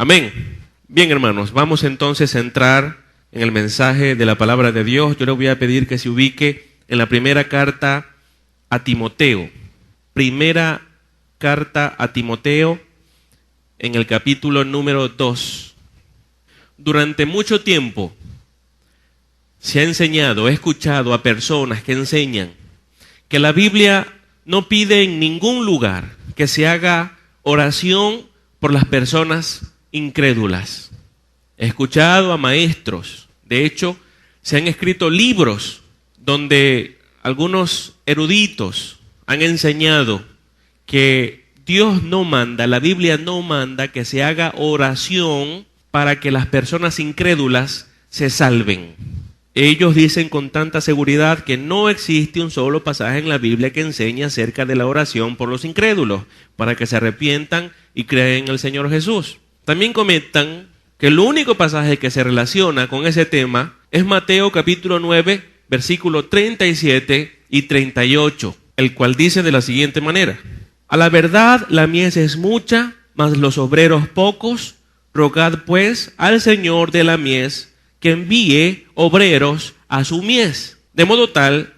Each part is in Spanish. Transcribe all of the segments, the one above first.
Amén. Bien, hermanos, vamos entonces a entrar en el mensaje de la palabra de Dios. Yo le voy a pedir que se ubique en la primera carta a Timoteo. Primera carta a Timoteo, en el capítulo número 2. Durante mucho tiempo se ha enseñado, he escuchado a personas que enseñan que la Biblia no pide en ningún lugar que se haga oración por las personas incrédulas. He escuchado a maestros, de hecho, se han escrito libros donde algunos eruditos han enseñado que Dios no manda, la Biblia no manda que se haga oración para que las personas incrédulas se salven. Ellos dicen con tanta seguridad que no existe un solo pasaje en la Biblia que enseñe acerca de la oración por los incrédulos, para que se arrepientan y crean en el Señor Jesús. También comentan que el único pasaje que se relaciona con ese tema es Mateo capítulo 9, versículos 37 y 38, el cual dice de la siguiente manera: a la verdad la mies es mucha, mas los obreros pocos. Rogad pues al Señor de la mies que envíe obreros a su mies. De modo tal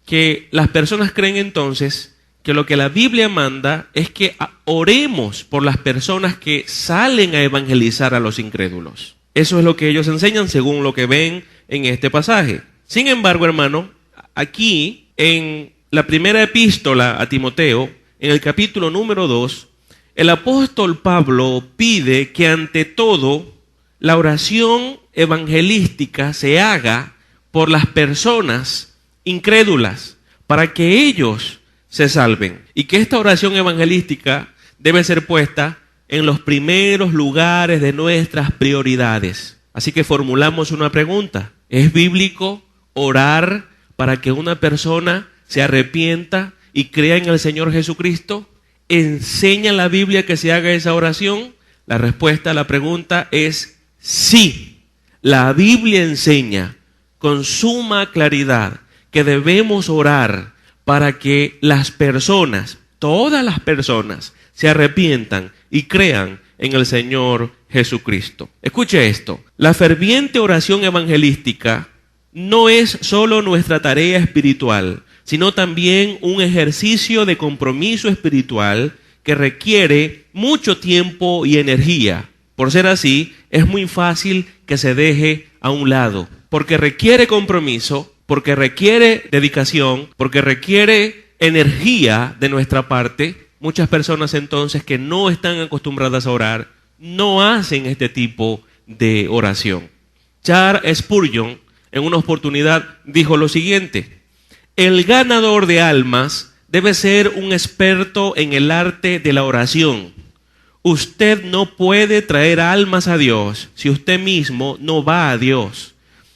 que las personas creen entonces que lo que la Biblia manda es que oremos por las personas que salen a evangelizar a los incrédulos. Eso es lo que ellos enseñan según lo que ven en este pasaje. Sin embargo, hermano, aquí en la primera epístola a Timoteo, en el capítulo número 2, el apóstol Pablo pide que ante todo la oración evangelística se haga por las personas incrédulas, para que ellos se salven. Y que esta oración evangelística debe ser puesta en los primeros lugares de nuestras prioridades. Así que formulamos una pregunta: ¿es bíblico orar para que una persona se arrepienta y crea en el Señor Jesucristo? ¿Enseña la Biblia que se haga esa oración? La respuesta a la pregunta es sí. La Biblia enseña con suma claridad que debemos orar para que las personas, todas las personas, se arrepientan y crean en el Señor Jesucristo. Escuche esto: la ferviente oración evangelística no es solo nuestra tarea espiritual, sino también un ejercicio de compromiso espiritual que requiere mucho tiempo y energía. Por ser así, es muy fácil que se deje a un lado, porque requiere compromiso, porque requiere dedicación, porque requiere energía de nuestra parte. Muchas personas entonces que no están acostumbradas a orar, no hacen este tipo de oración. Charles Spurgeon, en una oportunidad, dijo lo siguiente: el ganador de almas debe ser un experto en el arte de la oración. Usted no puede traer almas a Dios si usted mismo no va a Dios.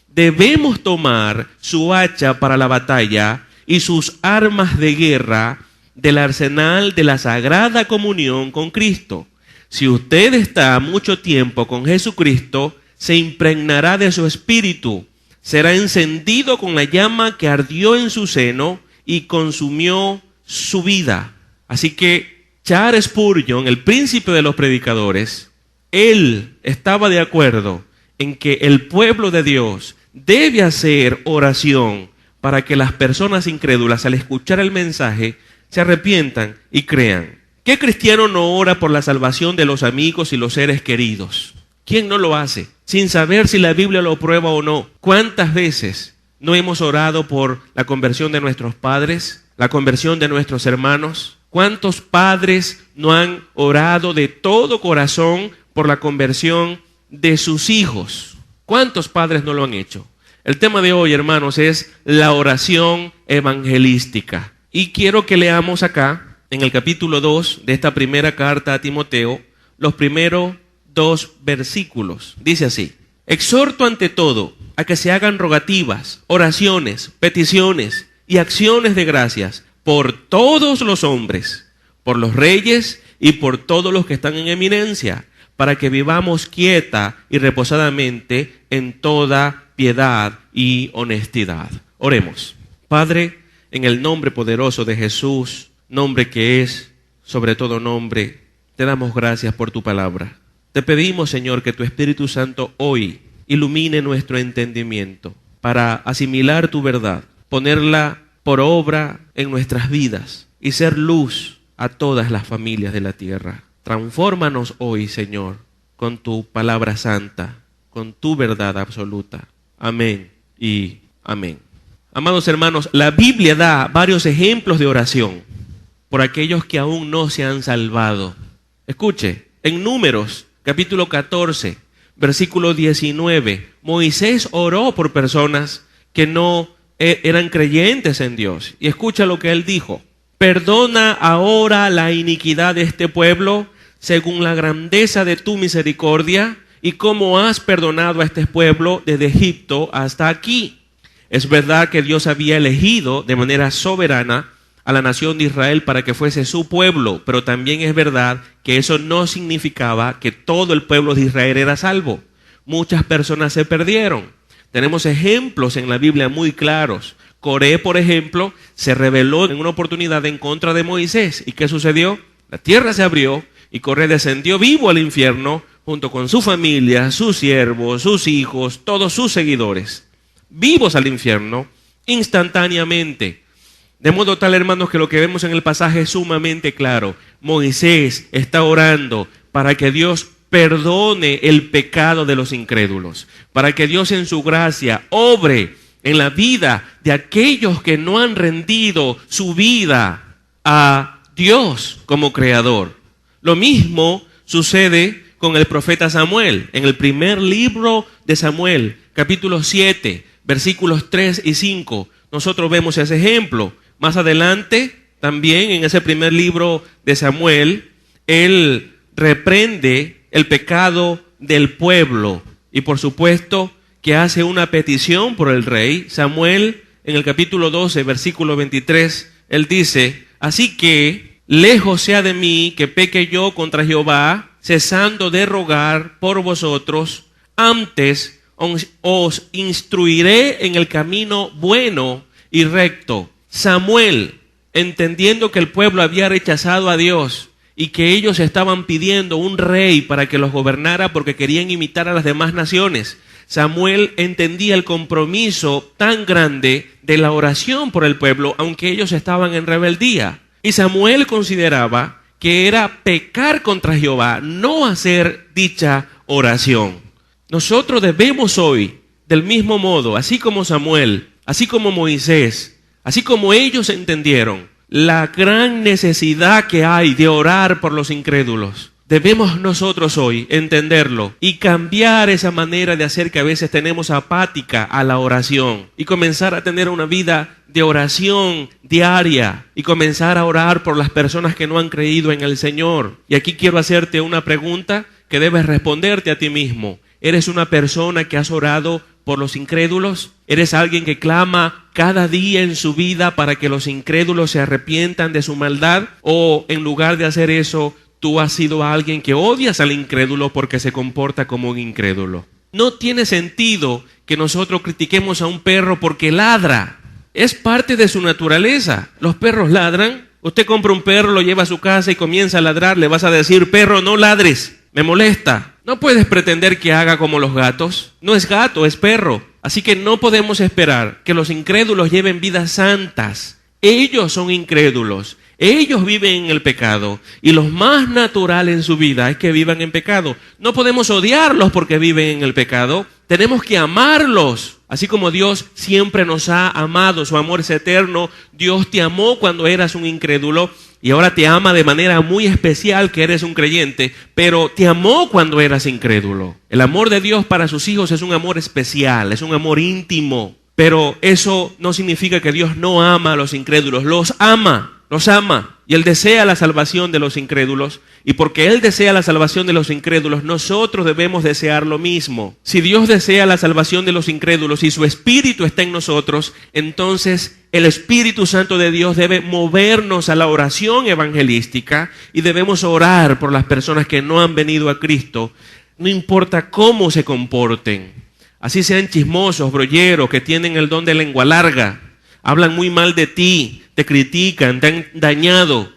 Debemos tomar su hacha para la batalla y sus armas de guerra del arsenal de la Sagrada Comunión con Cristo. Si usted está mucho tiempo con Jesucristo, se impregnará de su espíritu, será encendido con la llama que ardió en su seno y consumió su vida. Así que Charles Spurgeon, el príncipe de los predicadores, él estaba de acuerdo en que el pueblo de Dios debe hacer oración para que las personas incrédulas, al escuchar el mensaje, se arrepientan y crean. ¿Qué cristiano no ora por la salvación de los amigos y los seres queridos? ¿Quién no lo hace? Sin saber si la Biblia lo prueba o no. ¿Cuántas veces no hemos orado por la conversión de nuestros padres, la conversión de nuestros hermanos? ¿Cuántos padres no han orado de todo corazón por la conversión de sus hijos? ¿Cuántos padres no lo han hecho? El tema de hoy, hermanos, es la oración evangelística. Y quiero que leamos acá, en el capítulo 2 de esta primera carta a Timoteo, los primeros 2 versículos. Dice así: exhorto ante todo a que se hagan rogativas, oraciones, peticiones y acciones de gracias por todos los hombres, por los reyes y por todos los que están en eminencia, para que vivamos quieta y reposadamente en toda piedad y honestidad. Oremos. Padre, en el nombre poderoso de Jesús, nombre que es sobre todo nombre, te damos gracias por tu palabra. Te pedimos, Señor, que tu Espíritu Santo hoy ilumine nuestro entendimiento para asimilar tu verdad, ponerla por obra en nuestras vidas y ser luz a todas las familias de la tierra. Transfórmanos hoy, Señor, con tu palabra santa, con tu verdad absoluta. Amén y amén. Amados hermanos, la Biblia da varios ejemplos de oración por aquellos que aún no se han salvado. Escuche, en Números, capítulo 14, versículo 19, Moisés oró por personas que no eran creyentes en Dios. Y escucha lo que él dijo: perdona ahora la iniquidad de este pueblo según la grandeza de tu misericordia y como has perdonado a este pueblo desde Egipto hasta aquí. Es verdad que Dios había elegido de manera soberana a la nación de Israel para que fuese su pueblo, pero también es verdad que eso no significaba que todo el pueblo de Israel era salvo. Muchas personas se perdieron. Tenemos ejemplos en la Biblia muy claros. Coré, por ejemplo, se rebeló en una oportunidad en contra de Moisés. ¿Y qué sucedió? La tierra se abrió y Coré descendió vivo al infierno junto con su familia, sus siervos, sus hijos, todos sus seguidores. Vivos al infierno instantáneamente. De modo tal, hermanos, que lo que vemos en el pasaje es sumamente claro. Moisés está orando para que Dios perdone el pecado de los incrédulos, para que Dios en su gracia obre en la vida de aquellos que no han rendido su vida a Dios como creador. Lo mismo sucede con el profeta Samuel. En el primer libro de Samuel, capítulo 7, versículos 3 y 5, nosotros vemos ese ejemplo. Más adelante, también en ese primer libro de Samuel, él reprende el pecado del pueblo y por supuesto que hace una petición por el rey. Samuel, en el capítulo 12, versículo 23, él dice: así que lejos sea de mí que peque yo contra Jehová, cesando de rogar por vosotros, antes os instruiré en el camino bueno y recto. Samuel, entendiendo que el pueblo había rechazado a Dios y que ellos estaban pidiendo un rey para que los gobernara porque querían imitar a las demás naciones, Samuel entendía el compromiso tan grande de la oración por el pueblo, aunque ellos estaban en rebeldía. Y Samuel consideraba que era pecar contra Jehová no hacer dicha oración. Nosotros debemos hoy, del mismo modo, así como Samuel, así como Moisés, así como ellos entendieron la gran necesidad que hay de orar por los incrédulos, debemos nosotros hoy entenderlo y cambiar esa manera de hacer que a veces tenemos apática a la oración y comenzar a tener una vida de oración diaria y comenzar a orar por las personas que no han creído en el Señor. Y aquí quiero hacerte una pregunta que debes responderte a ti mismo. ¿Eres una persona que has orado por los incrédulos? ¿Eres alguien que clama cada día en su vida para que los incrédulos se arrepientan de su maldad? ¿O en lugar de hacer eso, tú has sido alguien que odias al incrédulo porque se comporta como un incrédulo? No tiene sentido que nosotros critiquemos a un perro porque ladra. Es parte de su naturaleza. Los perros ladran. Usted compra un perro, lo lleva a su casa y comienza a ladrar. Le vas a decir: perro, no ladres, me molesta. No puedes pretender que haga como los gatos. No es gato, es perro. Así que no podemos esperar que los incrédulos lleven vidas santas. Ellos son incrédulos. Ellos viven en el pecado. Y lo más natural en su vida es que vivan en pecado. No podemos odiarlos porque viven en el pecado. Tenemos que amarlos. Así como Dios siempre nos ha amado, su amor es eterno. Dios te amó cuando eras un incrédulo y ahora te ama de manera muy especial que eres un creyente, pero te amó cuando eras incrédulo. El amor de Dios para sus hijos es un amor especial, es un amor íntimo, pero eso no significa que Dios no ama a los incrédulos. Los ama y Él desea la salvación de los incrédulos, y porque Él desea la salvación de los incrédulos, nosotros debemos desear lo mismo. Si Dios desea la salvación de los incrédulos y su Espíritu está en nosotros, entonces el Espíritu Santo de Dios debe movernos a la oración evangelística y debemos orar por las personas que no han venido a Cristo, no importa cómo se comporten. Así sean chismosos, brolleros, que tienen el don de lengua larga, hablan muy mal de ti, te critican, te han dañado.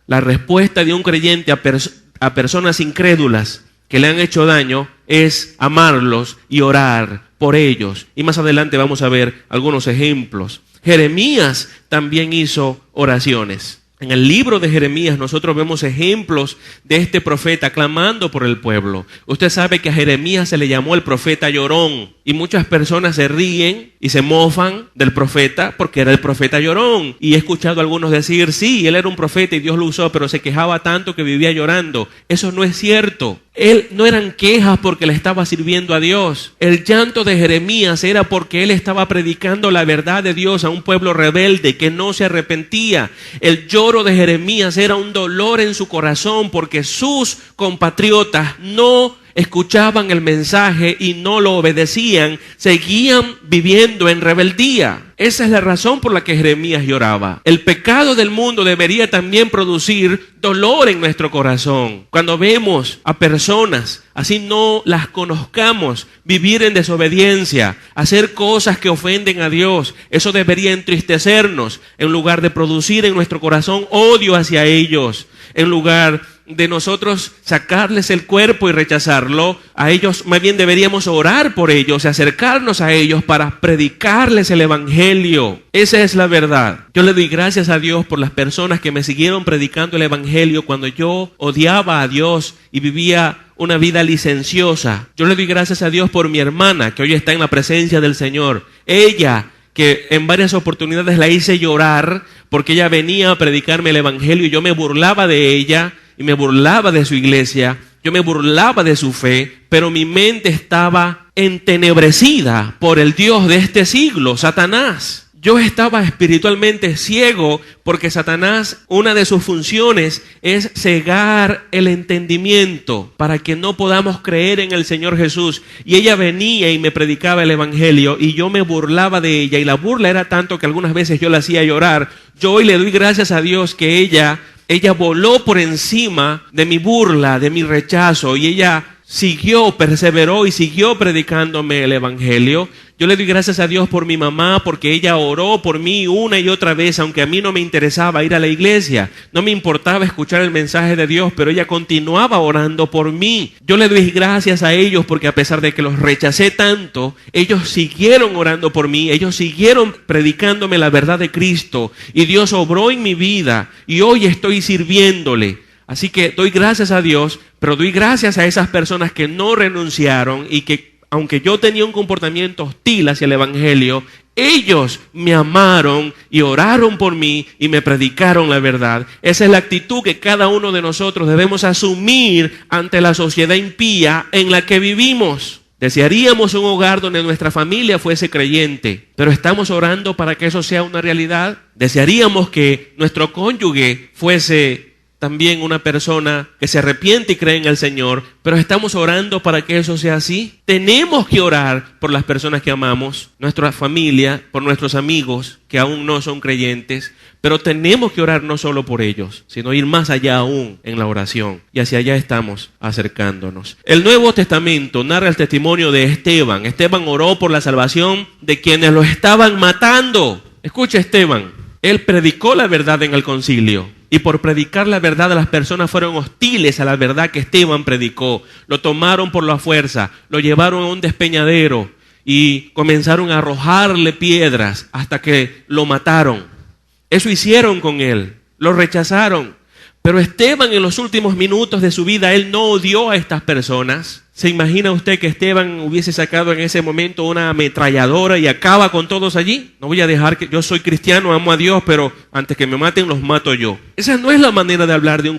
La respuesta de un creyente a personas incrédulas que le han hecho daño es amarlos y orar por ellos. Y más adelante vamos a ver algunos ejemplos. Jeremías también hizo oraciones. En el libro de Jeremías nosotros vemos ejemplos de este profeta clamando por el pueblo. Usted sabe que a Jeremías se le llamó el profeta llorón. Y muchas personas se ríen y se mofan del profeta porque era el profeta llorón. Y he escuchado a algunos decir, sí, él era un profeta y Dios lo usó, pero se quejaba tanto que vivía llorando. Eso no es cierto. Él no eran quejas porque le estaba sirviendo a Dios. El llanto de Jeremías era porque él estaba predicando la verdad de Dios a un pueblo rebelde que no se arrepentía. El lloro de Jeremías era un dolor en su corazón porque sus compatriotas no escuchaban el mensaje y no lo obedecían, seguían viviendo en rebeldía. Esa es la razón por la que Jeremías lloraba. El pecado del mundo debería también producir dolor en nuestro corazón. Cuando vemos a personas, así no las conozcamos, vivir en desobediencia, hacer cosas que ofenden a Dios, eso debería entristecernos en lugar de producir en nuestro corazón odio hacia ellos. En lugar de nosotros sacarles el cuerpo y rechazarlo, a ellos más bien deberíamos orar por ellos y acercarnos a ellos para predicarles el evangelio. Esa es la verdad. Yo le doy gracias a Dios por las personas que me siguieron predicando el evangelio cuando yo odiaba a Dios y vivía una vida licenciosa. Yo le doy gracias a Dios por mi hermana que hoy está en la presencia del Señor. Ella, que en varias oportunidades la hice llorar porque ella venía a predicarme el evangelio y yo me burlaba de ella y me burlaba de su iglesia, yo me burlaba de su fe, pero mi mente estaba entenebrecida por el Dios de este siglo, Satanás. Yo estaba espiritualmente ciego porque Satanás, una de sus funciones es cegar el entendimiento para que no podamos creer en el Señor Jesús. Y ella venía y me predicaba el evangelio y yo me burlaba de ella y la burla era tanto que algunas veces yo la hacía llorar. Yo hoy le doy gracias a Dios que ella voló por encima de mi burla, de mi rechazo y ella perseveró y siguió predicándome el evangelio. Yo le doy gracias a Dios por mi mamá, porque ella oró por mí una y otra vez, aunque a mí no me interesaba ir a la iglesia, no me importaba escuchar el mensaje de Dios, pero ella continuaba orando por mí. Yo le doy gracias a ellos porque a pesar de que los rechacé tanto, ellos siguieron orando por mí, ellos siguieron predicándome la verdad de Cristo y Dios obró en mi vida y hoy estoy sirviéndole. Así que doy gracias a Dios, pero doy gracias a esas personas que no renunciaron y que, aunque yo tenía un comportamiento hostil hacia el evangelio, ellos me amaron y oraron por mí y me predicaron la verdad. Esa es la actitud que cada uno de nosotros debemos asumir ante la sociedad impía en la que vivimos. Desearíamos un hogar donde nuestra familia fuese creyente, pero ¿estamos orando para que eso sea una realidad? Desearíamos que nuestro cónyuge fuese también una persona que se arrepiente y cree en el Señor, pero estamos orando para que eso sea así. Tenemos que orar por las personas que amamos, nuestra familia, por nuestros amigos que aún no son creyentes, pero tenemos que orar no solo por ellos, sino ir más allá aún en la oración. Y hacia allá estamos acercándonos. El Nuevo Testamento narra el testimonio de Esteban. Esteban oró por la salvación de quienes lo estaban matando. Escucha, Esteban, él predicó la verdad en el concilio. Y por predicar la verdad, las personas fueron hostiles a la verdad que Esteban predicó. Lo tomaron por la fuerza, lo llevaron a un despeñadero y comenzaron a arrojarle piedras hasta que lo mataron. Eso hicieron con él, lo rechazaron. Pero Esteban en los últimos minutos de su vida, él no odió a estas personas. ¿Se imagina usted que Esteban hubiese sacado en ese momento una ametralladora y acaba con todos allí? No voy a dejar que yo soy cristiano, amo a Dios, pero antes que me maten los mato yo. Esa no es la manera de hablar de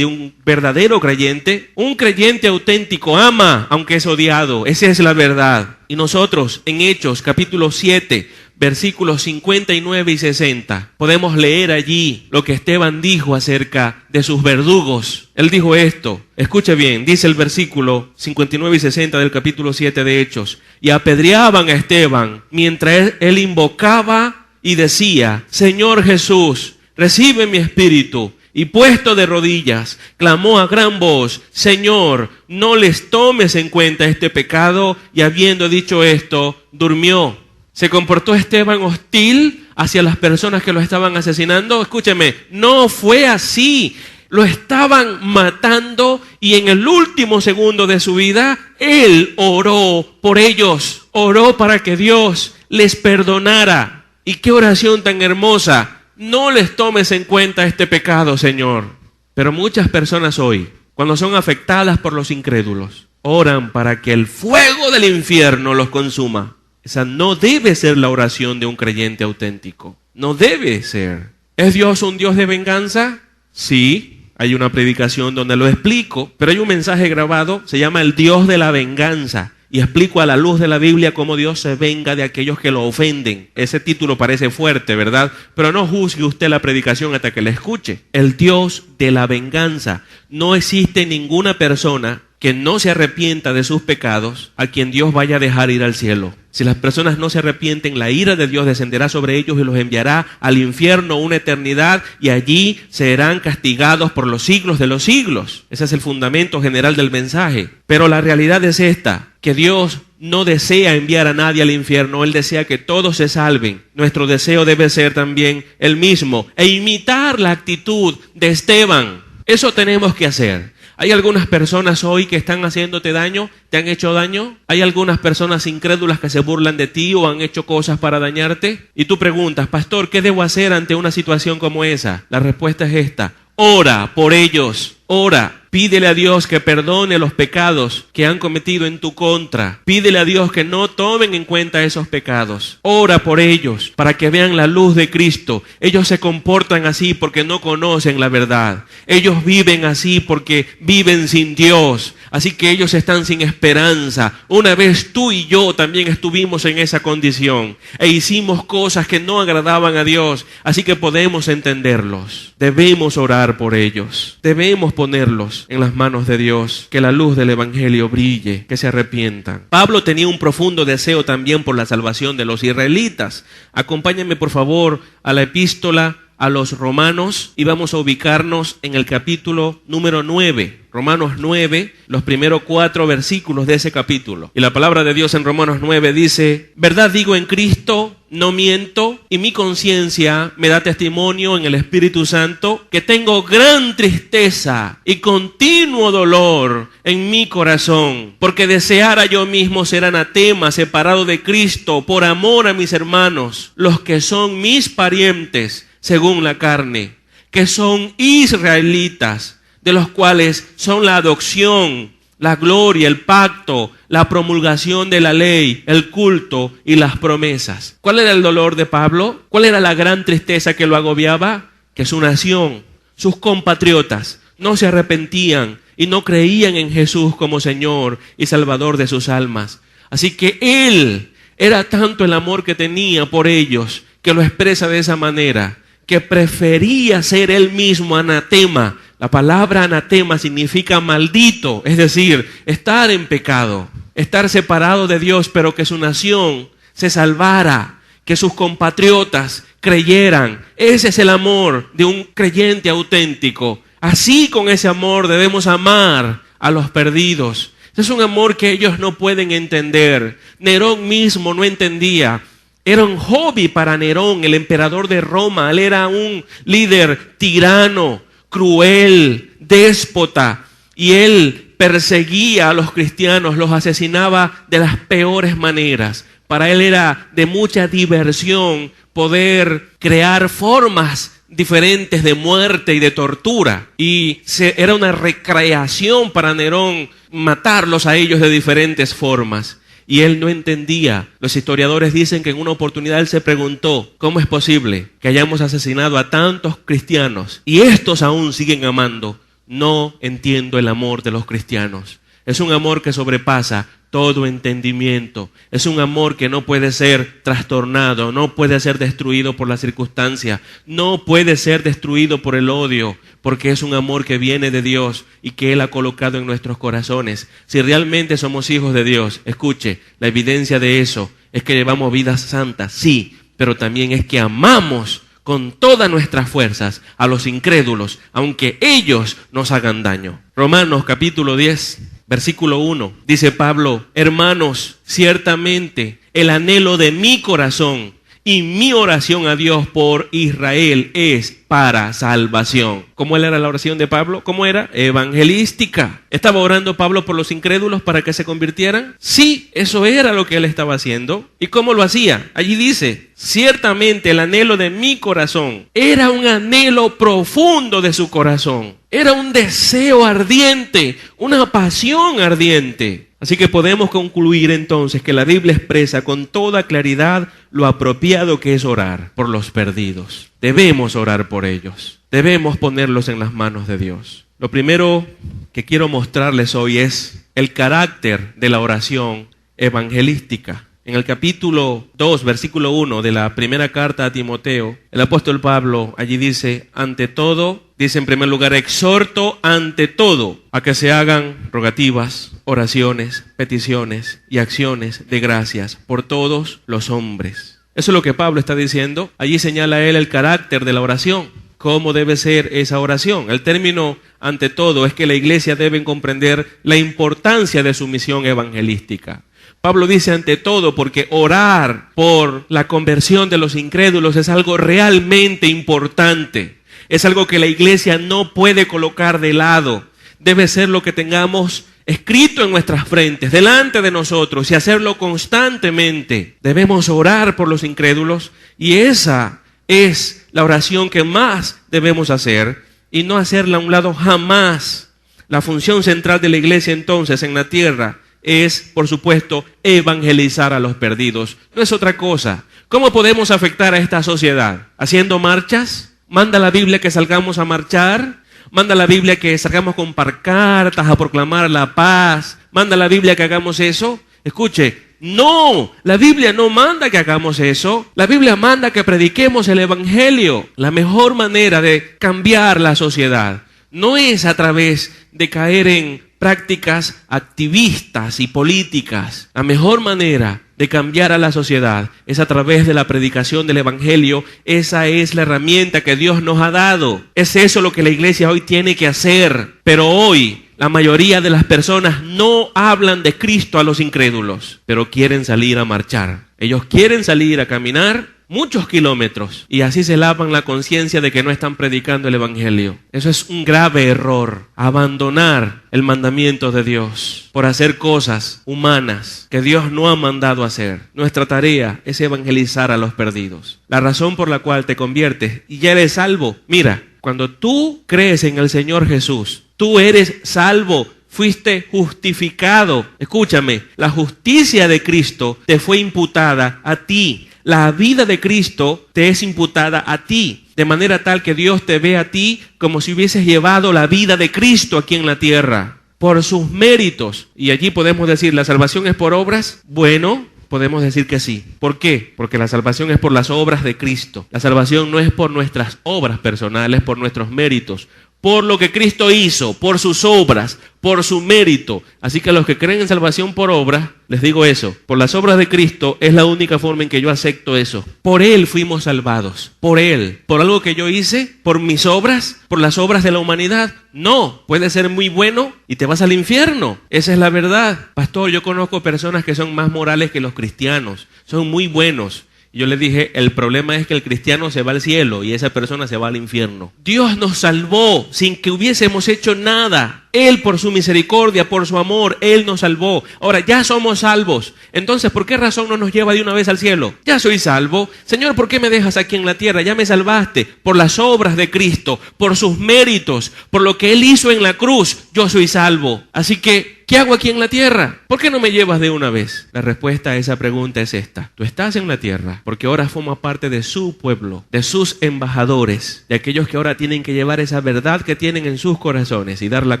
un verdadero creyente. Un creyente auténtico ama aunque es odiado. Esa es la verdad. Y nosotros en Hechos capítulo 7, versículos 59 y 60, podemos leer allí lo que Esteban dijo acerca de sus verdugos. Él dijo esto, escuche bien, dice el versículo 59 y 60 del capítulo 7 de Hechos: y apedreaban a Esteban mientras él invocaba y decía: Señor Jesús, recibe mi espíritu. Y puesto de rodillas, clamó a gran voz: Señor, no les tomes en cuenta este pecado. Y habiendo dicho esto, durmió. ¿Se comportó Esteban hostil hacia las personas que lo estaban asesinando? Escúcheme, no fue así. lo estaban matando y en el último segundo de su vida, él oró por ellos, oró para que Dios les perdonara. Y qué oración tan hermosa: no les tomes en cuenta este pecado, Señor. Pero muchas personas hoy, cuando son afectadas por los incrédulos, oran para que el fuego del infierno los consuma. Esa no debe ser la oración de un creyente auténtico. No debe ser. ¿Es Dios un Dios de venganza? Sí, hay una predicación donde lo explico, pero hay un mensaje grabado, se llama El Dios de la Venganza. Y explico a la luz de la Biblia cómo Dios se venga de aquellos que lo ofenden. Ese título parece fuerte, ¿verdad? Pero no juzgue usted la predicación hasta que la escuche. El Dios de la venganza. No existe ninguna persona que no se arrepienta de sus pecados a quien Dios vaya a dejar ir al cielo. Si las personas no se arrepienten, la ira de Dios descenderá sobre ellos y los enviará al infierno una eternidad, y allí serán castigados por los siglos de los siglos. Ese es el fundamento general del mensaje. Pero la realidad es esta, que Dios no desea enviar a nadie al infierno, Él desea que todos se salven. Nuestro deseo debe ser también el mismo, e imitar la actitud de Esteban. Eso tenemos que hacer. ¿Hay algunas personas hoy que están haciéndote daño? ¿Te han hecho daño? ¿Hay algunas personas incrédulas que se burlan de ti o han hecho cosas para dañarte? Y tú preguntas, pastor, ¿qué debo hacer ante una situación como esa? La respuesta es esta: ora por ellos, ora. Pídele a Dios que perdone los pecados que han cometido en tu contra. Pídele a Dios que no tomen en cuenta esos pecados. Ora por ellos para que vean la luz de Cristo. Ellos se comportan así porque no conocen la verdad. Ellos viven así porque viven sin Dios. Así que ellos están sin esperanza. Una vez tú y yo también estuvimos en esa condición e hicimos cosas que no agradaban a Dios. Así que podemos entenderlos. Debemos orar por ellos. Debemos ponerlos en las manos de Dios, que la luz del evangelio brille, que se arrepientan. Pablo tenía un profundo deseo también por la salvación de los israelitas. Acompáñenme por favor a la epístola a los Romanos y vamos a ubicarnos en el capítulo número 9. Romanos 9, los primeros 4 versículos de ese capítulo. Y la palabra de Dios en Romanos 9 dice: verdad digo en Cristo, no miento, y mi conciencia me da testimonio en el Espíritu Santo que tengo gran tristeza y continuo dolor en mi corazón, porque deseara yo mismo ser anatema, separado de Cristo, por amor a mis hermanos, los que son mis parientes según la carne, que son israelitas, de los cuales son la adopción, la gloria, el pacto, la promulgación de la ley, el culto y las promesas. ¿Cuál era el dolor de Pablo? ¿Cuál era la gran tristeza que lo agobiaba? Que su nación, sus compatriotas, no se arrepentían y no creían en Jesús como Señor y Salvador de sus almas. Así que él, era tanto el amor que tenía por ellos, que lo expresa de esa manera, que prefería ser él mismo anatema. La palabra anatema significa maldito, es decir, estar en pecado, estar separado de Dios, pero que su nación se salvara, que sus compatriotas creyeran. Ese es el amor de un creyente auténtico. Así, con ese amor debemos amar a los perdidos. Ese es un amor que ellos no pueden entender. Nerón mismo no entendía. Era un hobby para Nerón, el emperador de Roma. Él era un líder tirano, cruel, déspota, y él perseguía a los cristianos, los asesinaba de las peores maneras. Para él era de mucha diversión poder crear formas diferentes de muerte y de tortura, y era una recreación para Nerón matarlos a ellos de diferentes formas. Y él no entendía. Los historiadores dicen que en una oportunidad él se preguntó: ¿cómo es posible que hayamos asesinado a tantos cristianos y estos aún siguen amando? No entiendo el amor de los cristianos. Es un amor que sobrepasa todo entendimiento. Es un amor que no puede ser trastornado, no puede ser destruido por la circunstancia, no puede ser destruido por el odio, porque es un amor que viene de Dios y que Él ha colocado en nuestros corazones. Si realmente somos hijos de Dios, escuche, la evidencia de eso es que llevamos vidas santas, sí, pero también es que amamos con todas nuestras fuerzas a los incrédulos, aunque ellos nos hagan daño. Romanos capítulo 10, versículo 1, dice Pablo: hermanos, ciertamente el anhelo de mi corazón y mi oración a Dios por Israel es para salvación. ¿Cómo era la oración de Pablo? ¿Cómo era? Evangelística. ¿Estaba orando Pablo por los incrédulos para que se convirtieran? Sí, eso era lo que él estaba haciendo. ¿Y cómo lo hacía? Allí dice, ciertamente el anhelo de mi corazón era un anhelo profundo de su corazón. Era un deseo ardiente, una pasión ardiente. Así que podemos concluir entonces que la Biblia expresa con toda claridad lo apropiado que es orar por los perdidos. Debemos orar por ellos. Debemos ponerlos en las manos de Dios. Lo primero que quiero mostrarles hoy es el carácter de la oración evangelística. En el capítulo 2, versículo 1 de la primera carta a Timoteo, el apóstol Pablo allí dice, ante todo, dice en primer lugar, exhorto ante todo a que se hagan rogativas, oraciones, peticiones y acciones de gracias por todos los hombres. Eso es lo que Pablo está diciendo. Allí señala él el carácter de la oración. ¿Cómo debe ser esa oración? El término ante todo es que la iglesia debe comprender la importancia de su misión evangelística. Pablo dice ante todo porque orar por la conversión de los incrédulos es algo realmente importante. Es algo que la iglesia no puede colocar de lado. Debe ser lo que tengamos escrito en nuestras frentes, delante de nosotros, y hacerlo constantemente. Debemos orar por los incrédulos y esa es la oración que más debemos hacer y no hacerla a un lado jamás. La función central de la iglesia entonces en la tierra es, por supuesto, evangelizar a los perdidos. No es otra cosa. ¿Cómo podemos afectar a esta sociedad? ¿Haciendo marchas? ¿Manda la Biblia que salgamos a marchar? ¿Manda la Biblia que salgamos con pancartas a proclamar la paz? ¿Manda la Biblia que hagamos eso? Escuche, no, la Biblia no manda que hagamos eso. La Biblia manda que prediquemos el evangelio. La mejor manera de cambiar la sociedad no es a través de caer en prácticas activistas y políticas. La mejor manera de cambiar a la sociedad es a través de la predicación del evangelio. Esa es la herramienta que Dios nos ha dado. Es eso lo que la iglesia hoy tiene que hacer. Pero hoy la mayoría de las personas no hablan de Cristo a los incrédulos, pero quieren salir a marchar. Ellos quieren salir a caminar muchos kilómetros y así se lavan la conciencia de que no están predicando el evangelio. Eso es un grave error, abandonar el mandamiento de Dios por hacer cosas humanas que Dios no ha mandado hacer. Nuestra tarea es evangelizar a los perdidos. La razón por la cual te conviertes y ya eres salvo. Mira, cuando tú crees en el Señor Jesús, tú eres salvo. Fuiste justificado. Escúchame, la justicia de Cristo te fue imputada a ti. La vida de Cristo te es imputada a ti, de manera tal que Dios te ve a ti como si hubieses llevado la vida de Cristo aquí en la tierra, por sus méritos. Y allí podemos decir, ¿la salvación es por obras? Bueno, podemos decir que sí. ¿Por qué? Porque la salvación es por las obras de Cristo. La salvación no es por nuestras obras personales, por nuestros méritos, por lo que Cristo hizo, por sus obras, por su mérito. Así que a los que creen en salvación por obras, les digo eso, por las obras de Cristo es la única forma en que yo acepto eso. Por Él fuimos salvados, por Él. ¿Por algo que yo hice? ¿Por mis obras? ¿Por las obras de la humanidad? No, puede ser muy bueno y te vas al infierno. Esa es la verdad. Pastor, yo conozco personas que son más morales que los cristianos, son muy buenos. Yo le dije, el problema es que el cristiano se va al cielo y esa persona se va al infierno. Dios nos salvó sin que hubiésemos hecho nada. Él por su misericordia, por su amor, Él nos salvó. Ahora ya somos salvos. Entonces, ¿por qué razón no nos lleva de una vez al cielo? Ya soy salvo. Señor, ¿por qué me dejas aquí en la tierra? Ya me salvaste. Por las obras de Cristo, por sus méritos, por lo que Él hizo en la cruz, yo soy salvo. Así que, ¿qué hago aquí en la tierra? ¿Por qué no me llevas de una vez? La respuesta a esa pregunta es esta. Tú estás en la tierra porque ahora formas parte de su pueblo, de sus embajadores, de aquellos que ahora tienen que llevar esa verdad que tienen en sus corazones y darla a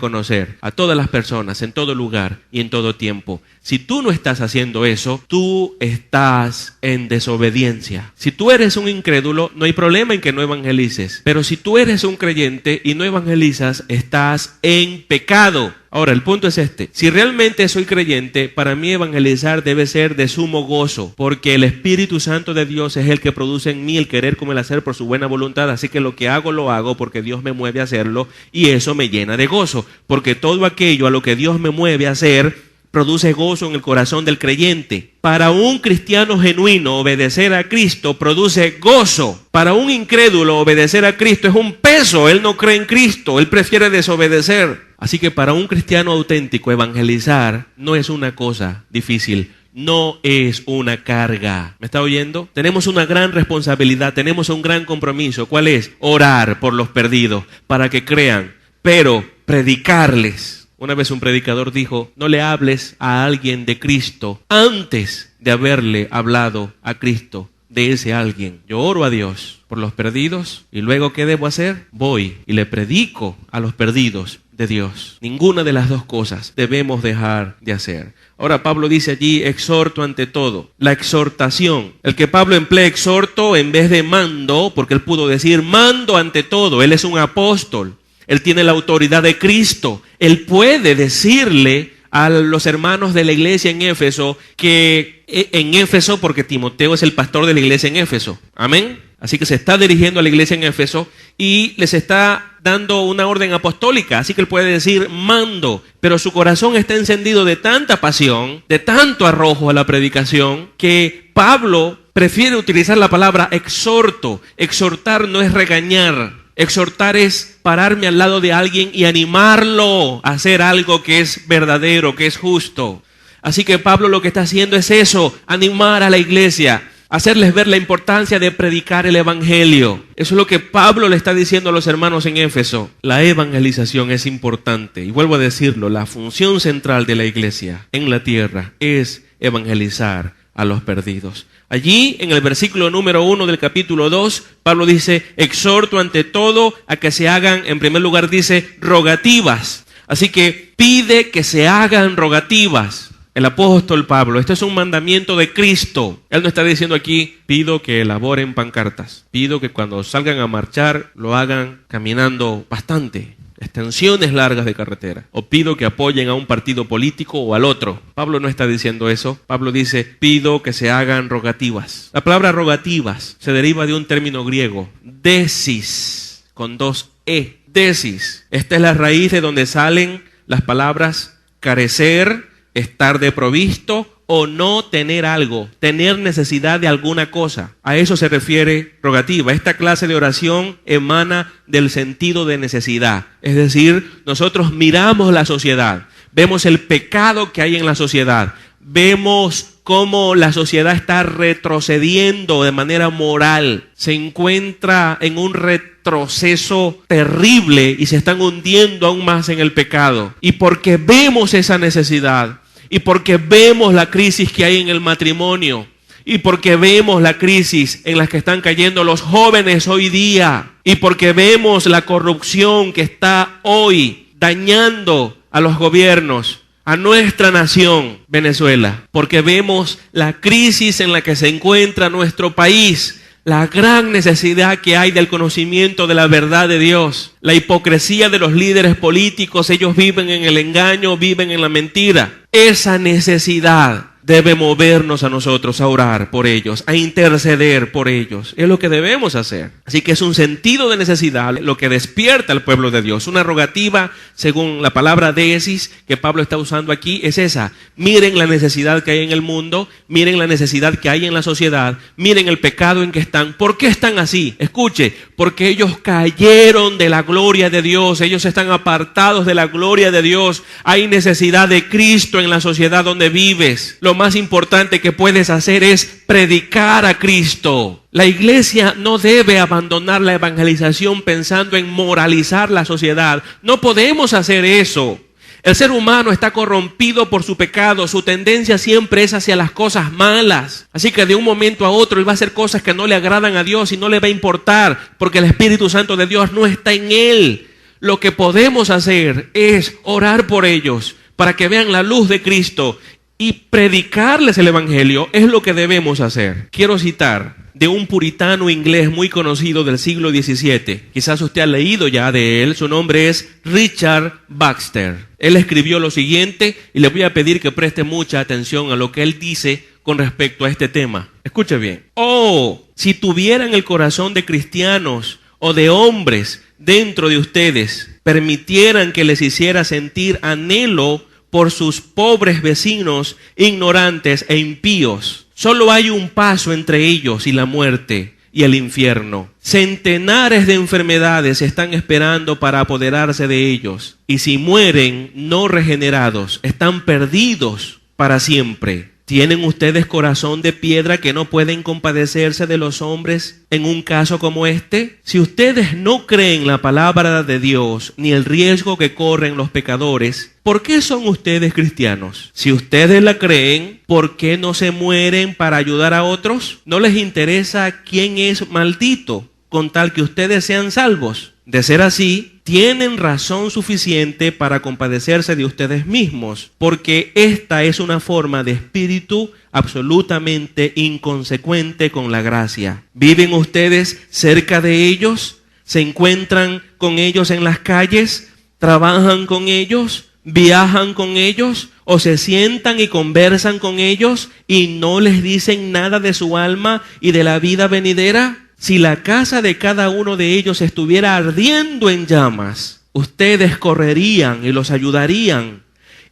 conocer a todas las personas, en todo lugar y en todo tiempo. Si tú no estás haciendo eso, tú estás en desobediencia. Si tú eres un incrédulo, no hay problema en que no evangelices. Pero si tú eres un creyente y no evangelizas, estás en pecado. Ahora, el punto es este. Si realmente soy creyente, para mí evangelizar debe ser de sumo gozo, porque el Espíritu Santo de Dios es el que produce en mí el querer como el hacer por su buena voluntad. Así que lo que hago, lo hago porque Dios me mueve a hacerlo y eso me llena de gozo. Porque todo aquello a lo que Dios me mueve a hacer produce gozo en el corazón del creyente. Para un cristiano genuino, obedecer a Cristo produce gozo. Para un incrédulo, obedecer a Cristo es un peso. Él no cree en Cristo, él prefiere desobedecer. Así que para un cristiano auténtico, evangelizar no es una cosa difícil. No es una carga. ¿Me está oyendo? Tenemos una gran responsabilidad, tenemos un gran compromiso. ¿Cuál es? Orar por los perdidos para que crean, pero predicarles. Una vez un predicador dijo, no le hables a alguien de Cristo antes de haberle hablado a Cristo de ese alguien. Yo oro a Dios por los perdidos y luego ¿qué debo hacer? Voy y le predico a los perdidos de Dios. Ninguna de las dos cosas debemos dejar de hacer. Ahora Pablo dice allí, exhorto ante todo. La exhortación. El que Pablo emplea exhorto en vez de mando, porque él pudo decir mando ante todo. Él es un apóstol. Él tiene la autoridad de Cristo. Él puede decirle a los hermanos de la iglesia en Éfeso que en Éfeso, porque Timoteo es el pastor de la iglesia en Éfeso. Amén. Así que se está dirigiendo a la iglesia en Éfeso y les está dando una orden apostólica. Así que él puede decir mando, pero su corazón está encendido de tanta pasión, de tanto arrojo a la predicación, que Pablo prefiere utilizar la palabra exhorto. Exhortar no es regañar. Exhortar es pararme al lado de alguien y animarlo a hacer algo que es verdadero, que es justo. Así que Pablo lo que está haciendo es eso, animar a la iglesia, hacerles ver la importancia de predicar el evangelio. Eso es lo que Pablo le está diciendo a los hermanos en Éfeso. La evangelización es importante. Y vuelvo a decirlo, la función central de la iglesia en la tierra es evangelizar a los perdidos. Allí, en el versículo número 1 del capítulo 2, Pablo dice, exhorto ante todo a que se hagan, en primer lugar dice, rogativas. Así que pide que se hagan rogativas. El apóstol Pablo, esto es un mandamiento de Cristo. Él no está diciendo aquí, pido que elaboren pancartas. Pido que cuando salgan a marchar, lo hagan caminando bastante. Extensiones largas de carretera, o pido que apoyen a un partido político o al otro. Pablo no está diciendo eso. Pablo dice, pido que se hagan rogativas. La palabra rogativas se deriva de un término griego, desis, con 2 E, desis. Esta es la raíz de donde salen las palabras carecer, estar desprovisto o no tener algo, tener necesidad de alguna cosa. A eso se refiere rogativa. Esta clase de oración emana del sentido de necesidad. Es decir, nosotros miramos la sociedad, vemos el pecado que hay en la sociedad, vemos cómo la sociedad está retrocediendo de manera moral, se encuentra en un retroceso terrible y se están hundiendo aún más en el pecado. Y porque vemos esa necesidad, y porque vemos la crisis que hay en el matrimonio, y porque vemos la crisis en la que están cayendo los jóvenes hoy día, y porque vemos la corrupción que está hoy dañando a los gobiernos, a nuestra nación, Venezuela, porque vemos la crisis en la que se encuentra nuestro país, la gran necesidad que hay del conocimiento de la verdad de Dios, la hipocresía de los líderes políticos, ellos viven en el engaño, viven en la mentira. Esa necesidad debe movernos a nosotros a orar por ellos, a interceder por ellos. Es lo que debemos hacer. Así que es un sentido de necesidad lo que despierta al pueblo de Dios. Una rogativa, según la palabra desis que Pablo está usando aquí, es esa. Miren la necesidad que hay en el mundo, miren la necesidad que hay en la sociedad, miren el pecado en que están. ¿Por qué están así? Escuche, porque ellos cayeron de la gloria de Dios, ellos están apartados de la gloria de Dios. Hay necesidad de Cristo en la sociedad donde vives. Lo más importante que puedes hacer es predicar a Cristo. La iglesia no debe abandonar la evangelización pensando en moralizar la sociedad. No podemos hacer eso. El ser humano está corrompido por su pecado. Su tendencia siempre es hacia las cosas malas. Así que de un momento a otro él va a hacer cosas que no le agradan a Dios y no le va a importar, porque el Espíritu Santo de Dios no está en él. Lo que podemos hacer es orar por ellos para que vean la luz de Cristo y predicarles el evangelio. Es lo que debemos hacer. Quiero citar de un puritano inglés muy conocido del siglo XVII. Quizás usted ha leído ya de él. Su nombre es Richard Baxter. Él escribió lo siguiente y le voy a pedir que preste mucha atención a lo que él dice con respecto a este tema. Escuche bien. Oh, si tuvieran el corazón de cristianos o de hombres dentro de ustedes, permitieran que les hiciera sentir anhelo por sus pobres vecinos ignorantes e impíos. Solo hay un paso entre ellos y la muerte y el infierno. Centenares de enfermedades están esperando para apoderarse de ellos, y si mueren no regenerados, están perdidos para siempre. ¿Tienen ustedes corazón de piedra que no pueden compadecerse de los hombres en un caso como este? Si ustedes no creen la palabra de Dios ni el riesgo que corren los pecadores, ¿por qué son ustedes cristianos? Si ustedes la creen, ¿por qué no se mueren para ayudar a otros? ¿No les interesa quién es maldito con tal que ustedes sean salvos? De ser así, tienen razón suficiente para compadecerse de ustedes mismos, porque esta es una forma de espíritu absolutamente inconsecuente con la gracia. ¿Viven ustedes cerca de ellos? ¿Se encuentran con ellos en las calles? ¿Trabajan con ellos? ¿Viajan con ellos? ¿O se sientan y conversan con ellos y no les dicen nada de su alma y de la vida venidera? Si la casa de cada uno de ellos estuviera ardiendo en llamas, ustedes correrían y los ayudarían,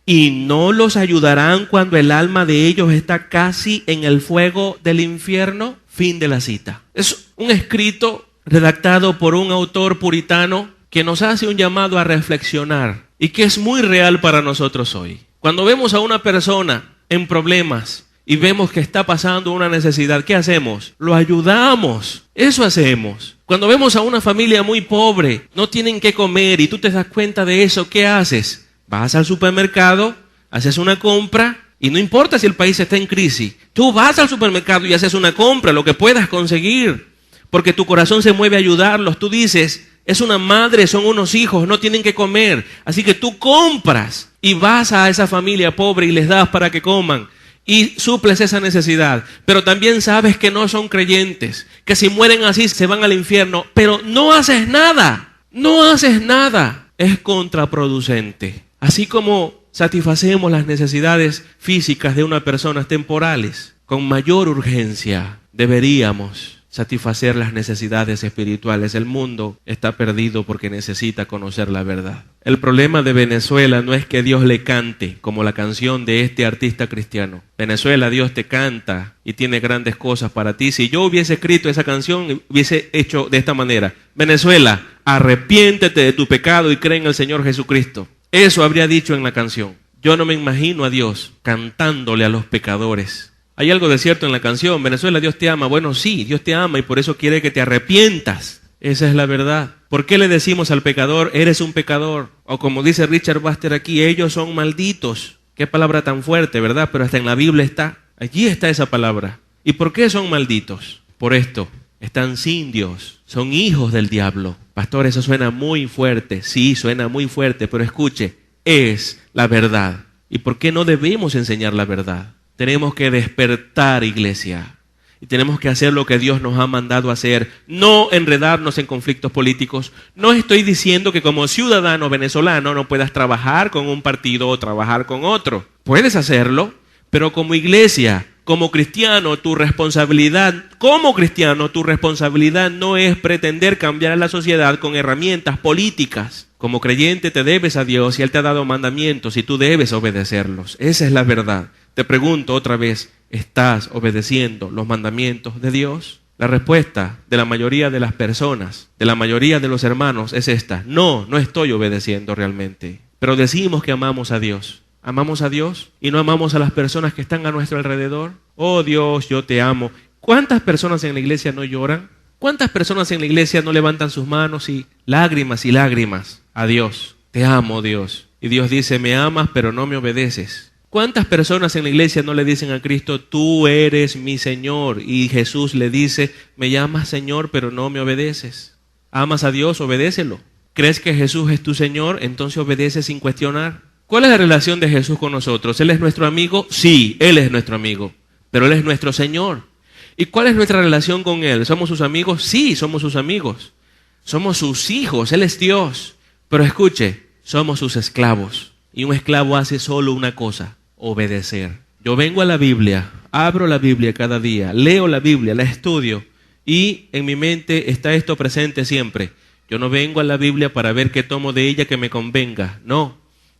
y no los ayudarán cuando el alma de ellos está casi en el fuego del infierno. Fin de la cita. Es un escrito redactado por un autor puritano que nos hace un llamado a reflexionar y que es muy real para nosotros hoy. Cuando vemos a una persona en problemas y vemos que está pasando una necesidad, ¿qué hacemos? Lo ayudamos. Eso hacemos. Cuando vemos a una familia muy pobre, no tienen qué comer y tú te das cuenta de eso, ¿qué haces? Vas al supermercado, haces una compra y no importa si el país está en crisis. Tú vas al supermercado y haces una compra, lo que puedas conseguir, porque tu corazón se mueve a ayudarlos. Tú dices, es una madre, son unos hijos, no tienen que comer. Así que tú compras y vas a esa familia pobre y les das para que coman. Y suples esa necesidad, pero también sabes que no son creyentes, que si mueren así se van al infierno, pero no haces nada, es contraproducente. Así como satisfacemos las necesidades físicas de una persona temporales, con mayor urgencia deberíamos satisfacer las necesidades espirituales. El mundo está perdido porque necesita conocer la verdad. El problema de Venezuela no es que Dios le cante, como la canción de este artista cristiano. Venezuela, Dios te canta y tiene grandes cosas para ti. Si yo hubiese escrito esa canción, hubiese hecho de esta manera: Venezuela, arrepiéntete de tu pecado y cree en el Señor Jesucristo. Eso habría dicho en la canción. Yo no me imagino a Dios cantándole a los pecadores. Hay algo de cierto en la canción, Venezuela, Dios te ama. Bueno, sí, Dios te ama y por eso quiere que te arrepientas. Esa es la verdad. ¿Por qué le decimos al pecador, eres un pecador? O como dice Richard Baxter aquí, ellos son malditos. Qué palabra tan fuerte, ¿verdad? Pero hasta en la Biblia está. Allí está esa palabra. ¿Y por qué son malditos? Por esto, están sin Dios. Son hijos del diablo. Pastor, eso suena muy fuerte. Sí, suena muy fuerte, pero escuche, es la verdad. ¿Y por qué no debemos enseñar la verdad? Tenemos que despertar, iglesia, y tenemos que hacer lo que Dios nos ha mandado hacer, no enredarnos en conflictos políticos. No estoy diciendo que como ciudadano venezolano no puedas trabajar con un partido o trabajar con otro. Puedes hacerlo, pero como iglesia, como cristiano, tu responsabilidad no es pretender cambiar a la sociedad con herramientas políticas. Como creyente te debes a Dios y Él te ha dado mandamientos y tú debes obedecerlos. Esa es la verdad. Te pregunto otra vez, ¿estás obedeciendo los mandamientos de Dios? La respuesta de la mayoría de las personas, de la mayoría de los hermanos es esta: no estoy obedeciendo realmente. Pero decimos que amamos a Dios. ¿Amamos a Dios y no amamos a las personas que están a nuestro alrededor? Oh Dios, yo te amo. ¿Cuántas personas en la iglesia no lloran? ¿Cuántas personas en la iglesia no levantan sus manos y lágrimas a Dios? Te amo, Dios. Y Dios dice, me amas pero no me obedeces. ¿Cuántas personas en la iglesia no le dicen a Cristo, tú eres mi Señor? Y Jesús le dice, me llamas Señor, pero no me obedeces. ¿Amas a Dios? Obedécelo. ¿Crees que Jesús es tu Señor? Entonces obedece sin cuestionar. ¿Cuál es la relación de Jesús con nosotros? ¿Él es nuestro amigo? Sí, Él es nuestro amigo, pero Él es nuestro Señor. ¿Y cuál es nuestra relación con Él? ¿Somos sus amigos? Sí, somos sus amigos. Somos sus hijos, Él es Dios. Pero escuche, somos sus esclavos. Y un esclavo hace solo una cosa: obedecer. Yo vengo a la Biblia, abro la Biblia cada día, leo la Biblia, la estudio y en mi mente está esto presente siempre. Yo no vengo a la Biblia para ver qué tomo de ella que me convenga. No,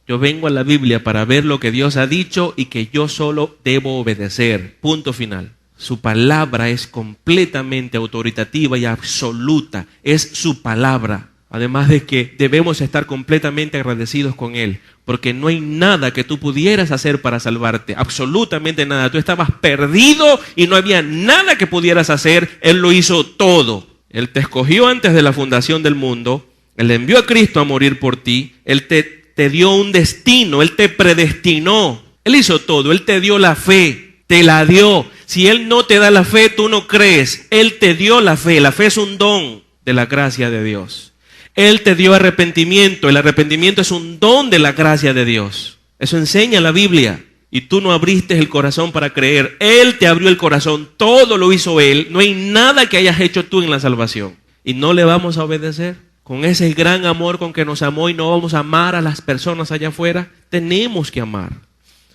Yo vengo a la Biblia para ver lo que Dios ha dicho y que yo solo debo obedecer. Punto final. Su palabra es completamente autoritativa y absoluta. Es su palabra. Además de que debemos estar completamente agradecidos con Él, porque no hay nada que tú pudieras hacer para salvarte, absolutamente nada. Tú estabas perdido y no había nada que pudieras hacer. Él lo hizo todo. Él te escogió antes de la fundación del mundo. Él envió a Cristo a morir por ti. Él te dio un destino. Él te predestinó. Él hizo todo. Él te dio la fe. Te la dio. Si Él no te da la fe, tú no crees. Él te dio la fe. La fe es un don de la gracia de Dios. Él te dio arrepentimiento. El arrepentimiento es un don de la gracia de Dios. Eso enseña la Biblia. Y tú no abriste el corazón para creer. Él te abrió el corazón. Todo lo hizo Él. No hay nada que hayas hecho tú en la salvación. ¿Y no le vamos a obedecer? Con ese gran amor con que nos amó y no vamos a amar a las personas allá afuera. Tenemos que amar.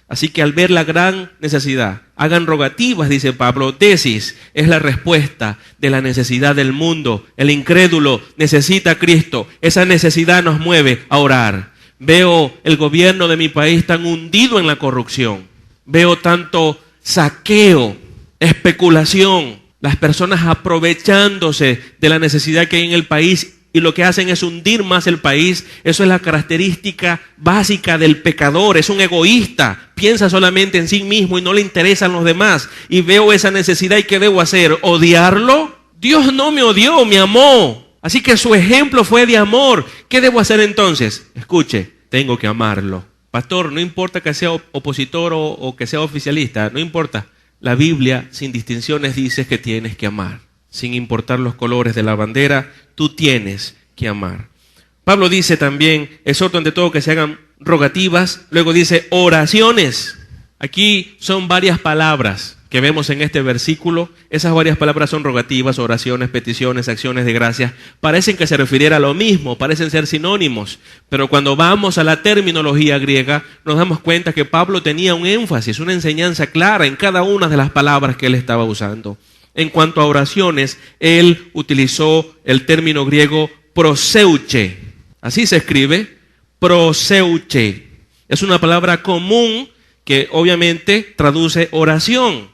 Así que al ver la gran necesidad, hagan rogativas, dice Pablo. Tesis es la respuesta de la necesidad del mundo. El incrédulo necesita a Cristo. Esa necesidad nos mueve a orar. Veo el gobierno de mi país tan hundido en la corrupción. Veo tanto saqueo, especulación, las personas aprovechándose de la necesidad que hay en el país. Y lo que hacen es hundir más el país. Eso es la característica básica del pecador. Es un egoísta. Piensa solamente en sí mismo y no le interesan los demás. Y veo esa necesidad y ¿qué debo hacer? ¿Odiarlo? Dios no me odió, me amó. Así que su ejemplo fue de amor. ¿Qué debo hacer entonces? Escuche, tengo que amarlo. Pastor, no importa que sea opositor o que sea oficialista, no importa. La Biblia, sin distinciones, dice que tienes que amar. Sin importar los colores de la bandera, tú tienes que amar. Pablo dice también, exhorto ante todo que se hagan rogativas, luego dice oraciones. Aquí son varias palabras que vemos en este versículo. Esas varias palabras son rogativas, oraciones, peticiones, acciones de gracias. Parecen que se refiriera a lo mismo, parecen ser sinónimos, pero cuando vamos a la terminología griega, nos damos cuenta que Pablo tenía un énfasis, una enseñanza clara en cada una de las palabras que él estaba usando. En cuanto a oraciones, él utilizó el término griego proseuche. Así se escribe, proseuche. Es una palabra común que obviamente traduce oración.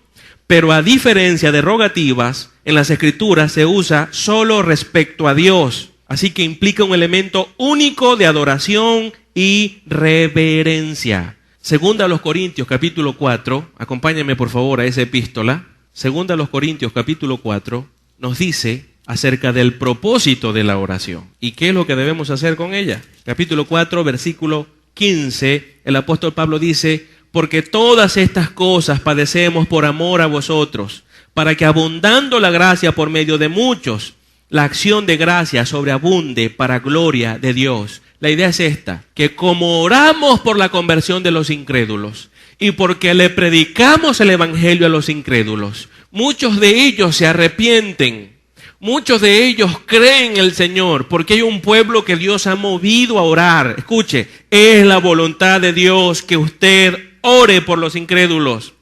Pero a diferencia de rogativas, en las Escrituras se usa solo respecto a Dios. Así que implica un elemento único de adoración y reverencia. Segunda a los Corintios, capítulo 4. Acompáñame por favor a esa epístola. Segunda a los Corintios capítulo 4 nos dice acerca del propósito de la oración. ¿Y qué es lo que debemos hacer con ella? Capítulo 4, versículo 15, el apóstol Pablo dice, porque todas estas cosas padecemos por amor a vosotros, para que abundando la gracia por medio de muchos, la acción de gracia sobreabunde para gloria de Dios. La idea es esta, que como oramos por la conversión de los incrédulos, y porque le predicamos el evangelio a los incrédulos, muchos de ellos se arrepienten, muchos de ellos creen en el Señor, porque hay un pueblo que Dios ha movido a orar. Escuche, es la voluntad de Dios que usted ore por los incrédulos.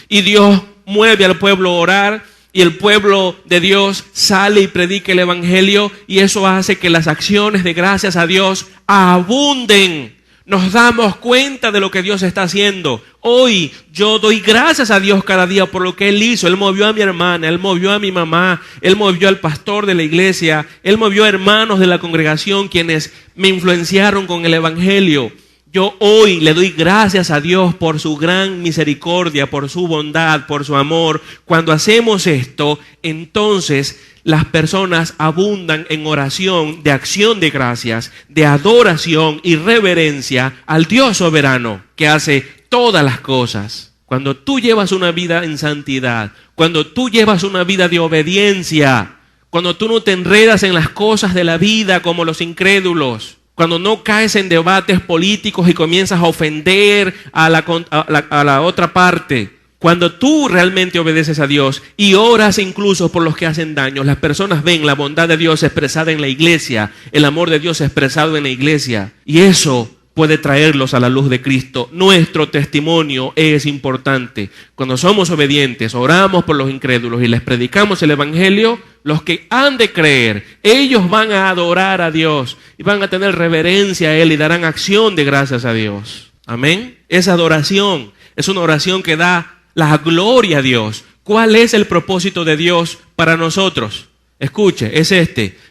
Y Dios mueve al pueblo a orar, y el pueblo de Dios sale y predica el evangelio, y eso hace que las acciones de gracias a Dios abunden. Nos damos cuenta de lo que Dios está haciendo. Hoy yo doy gracias a Dios cada día por lo que Él hizo. Él movió a mi hermana, Él movió a mi mamá, Él movió al pastor de la iglesia, Él movió a hermanos de la congregación quienes me influenciaron con el evangelio. Yo hoy le doy gracias a Dios por su gran misericordia, por su bondad, por su amor. Cuando hacemos esto, entonces las personas abundan en oración, de acción de gracias, de adoración y reverencia al Dios soberano que hace todas las cosas. Cuando tú llevas una vida en santidad, cuando tú llevas una vida de obediencia, cuando tú no te enredas en las cosas de la vida como los incrédulos, cuando no caes en debates políticos y comienzas a ofender a la otra parte, cuando tú realmente obedeces a Dios y oras incluso por los que hacen daño, las personas ven la bondad de Dios expresada en la iglesia, el amor de Dios expresado en la iglesia, y eso puede traerlos a la luz de Cristo. Nuestro testimonio es importante. Cuando somos obedientes, oramos por los incrédulos y les predicamos el Evangelio, los que han de creer, ellos van a adorar a Dios y van a tener reverencia a Él y darán acción de gracias a Dios. Amén. Esa adoración es una oración que da la gloria a Dios. ¿Cuál es el propósito de Dios para nosotros? Escuche, es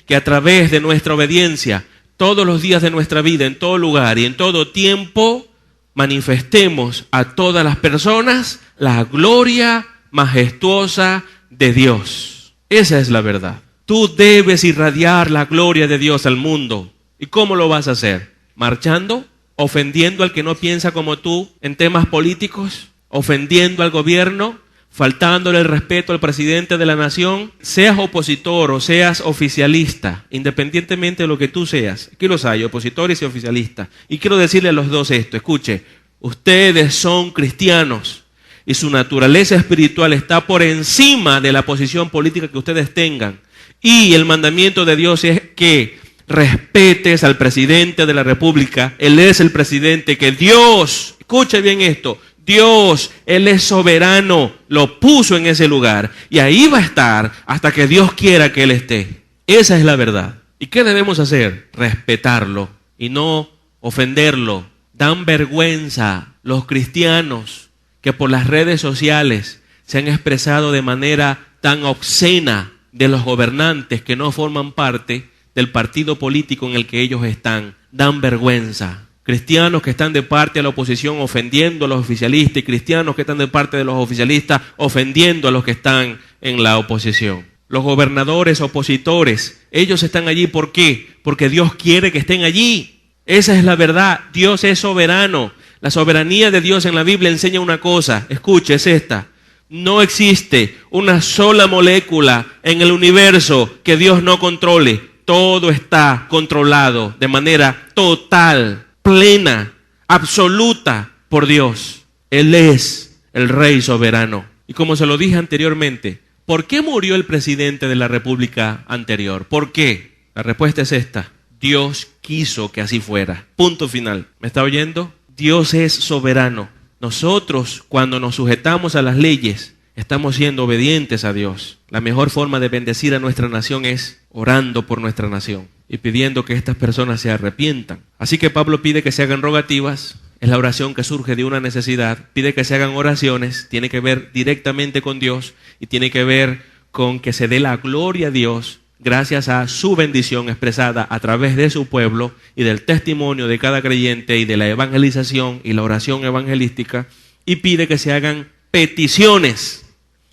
que a través de nuestra obediencia, todos los días de nuestra vida, en todo lugar y en todo tiempo, manifestemos a todas las personas la gloria majestuosa de Dios. Esa es la verdad. Tú debes irradiar la gloria de Dios al mundo. ¿Y cómo lo vas a hacer? ¿Marchando? ¿Ofendiendo al que no piensa como tú en temas políticos? ¿Ofendiendo al gobierno? ¿Faltándole el respeto al presidente de la nación? Seas opositor o seas oficialista, independientemente de lo que tú seas. Aquí los hay, opositores y oficialistas. Y quiero decirle a los dos esto, escuche, ustedes son cristianos y su naturaleza espiritual está por encima de la posición política que ustedes tengan. Y el mandamiento de Dios es que respetes al presidente de la República. Él es el presidente que Dios, escuche bien esto, Dios, Él es soberano, lo puso en ese lugar y ahí va a estar hasta que Dios quiera que Él esté. Esa es la verdad. ¿Y qué debemos hacer? Respetarlo y no ofenderlo. Dan vergüenza los cristianos que por las redes sociales se han expresado de manera tan obscena de los gobernantes que no forman parte del partido político en el que ellos están. Dan vergüenza. Cristianos que están de parte de la oposición ofendiendo a los oficialistas y cristianos que están de parte de los oficialistas ofendiendo a los que están en la oposición. Los gobernadores opositores, ellos están allí, ¿por qué? Porque Dios quiere que estén allí. Esa es la verdad. Dios es soberano. La soberanía de Dios en la Biblia enseña una cosa. Escuche, es esta. No existe una sola molécula en el universo que Dios no controle. Todo está controlado de manera total, plena, absoluta por Dios. Él es el Rey soberano. Y como se lo dije anteriormente, ¿por qué murió el presidente de la República anterior? ¿Por qué? La respuesta es esta. Dios quiso que así fuera. Punto final. ¿Me está oyendo? Dios es soberano. Nosotros, cuando nos sujetamos a las leyes, estamos siendo obedientes a Dios. La mejor forma de bendecir a nuestra nación es orando por nuestra nación y pidiendo que estas personas se arrepientan. Así que Pablo pide que se hagan rogativas. Es la oración que surge de una necesidad. Pide que se hagan oraciones. Tiene que ver directamente con Dios y tiene que ver con que se dé la gloria a Dios gracias a su bendición expresada a través de su pueblo y del testimonio de cada creyente y de la evangelización y la oración evangelística. Y pide que se hagan peticiones.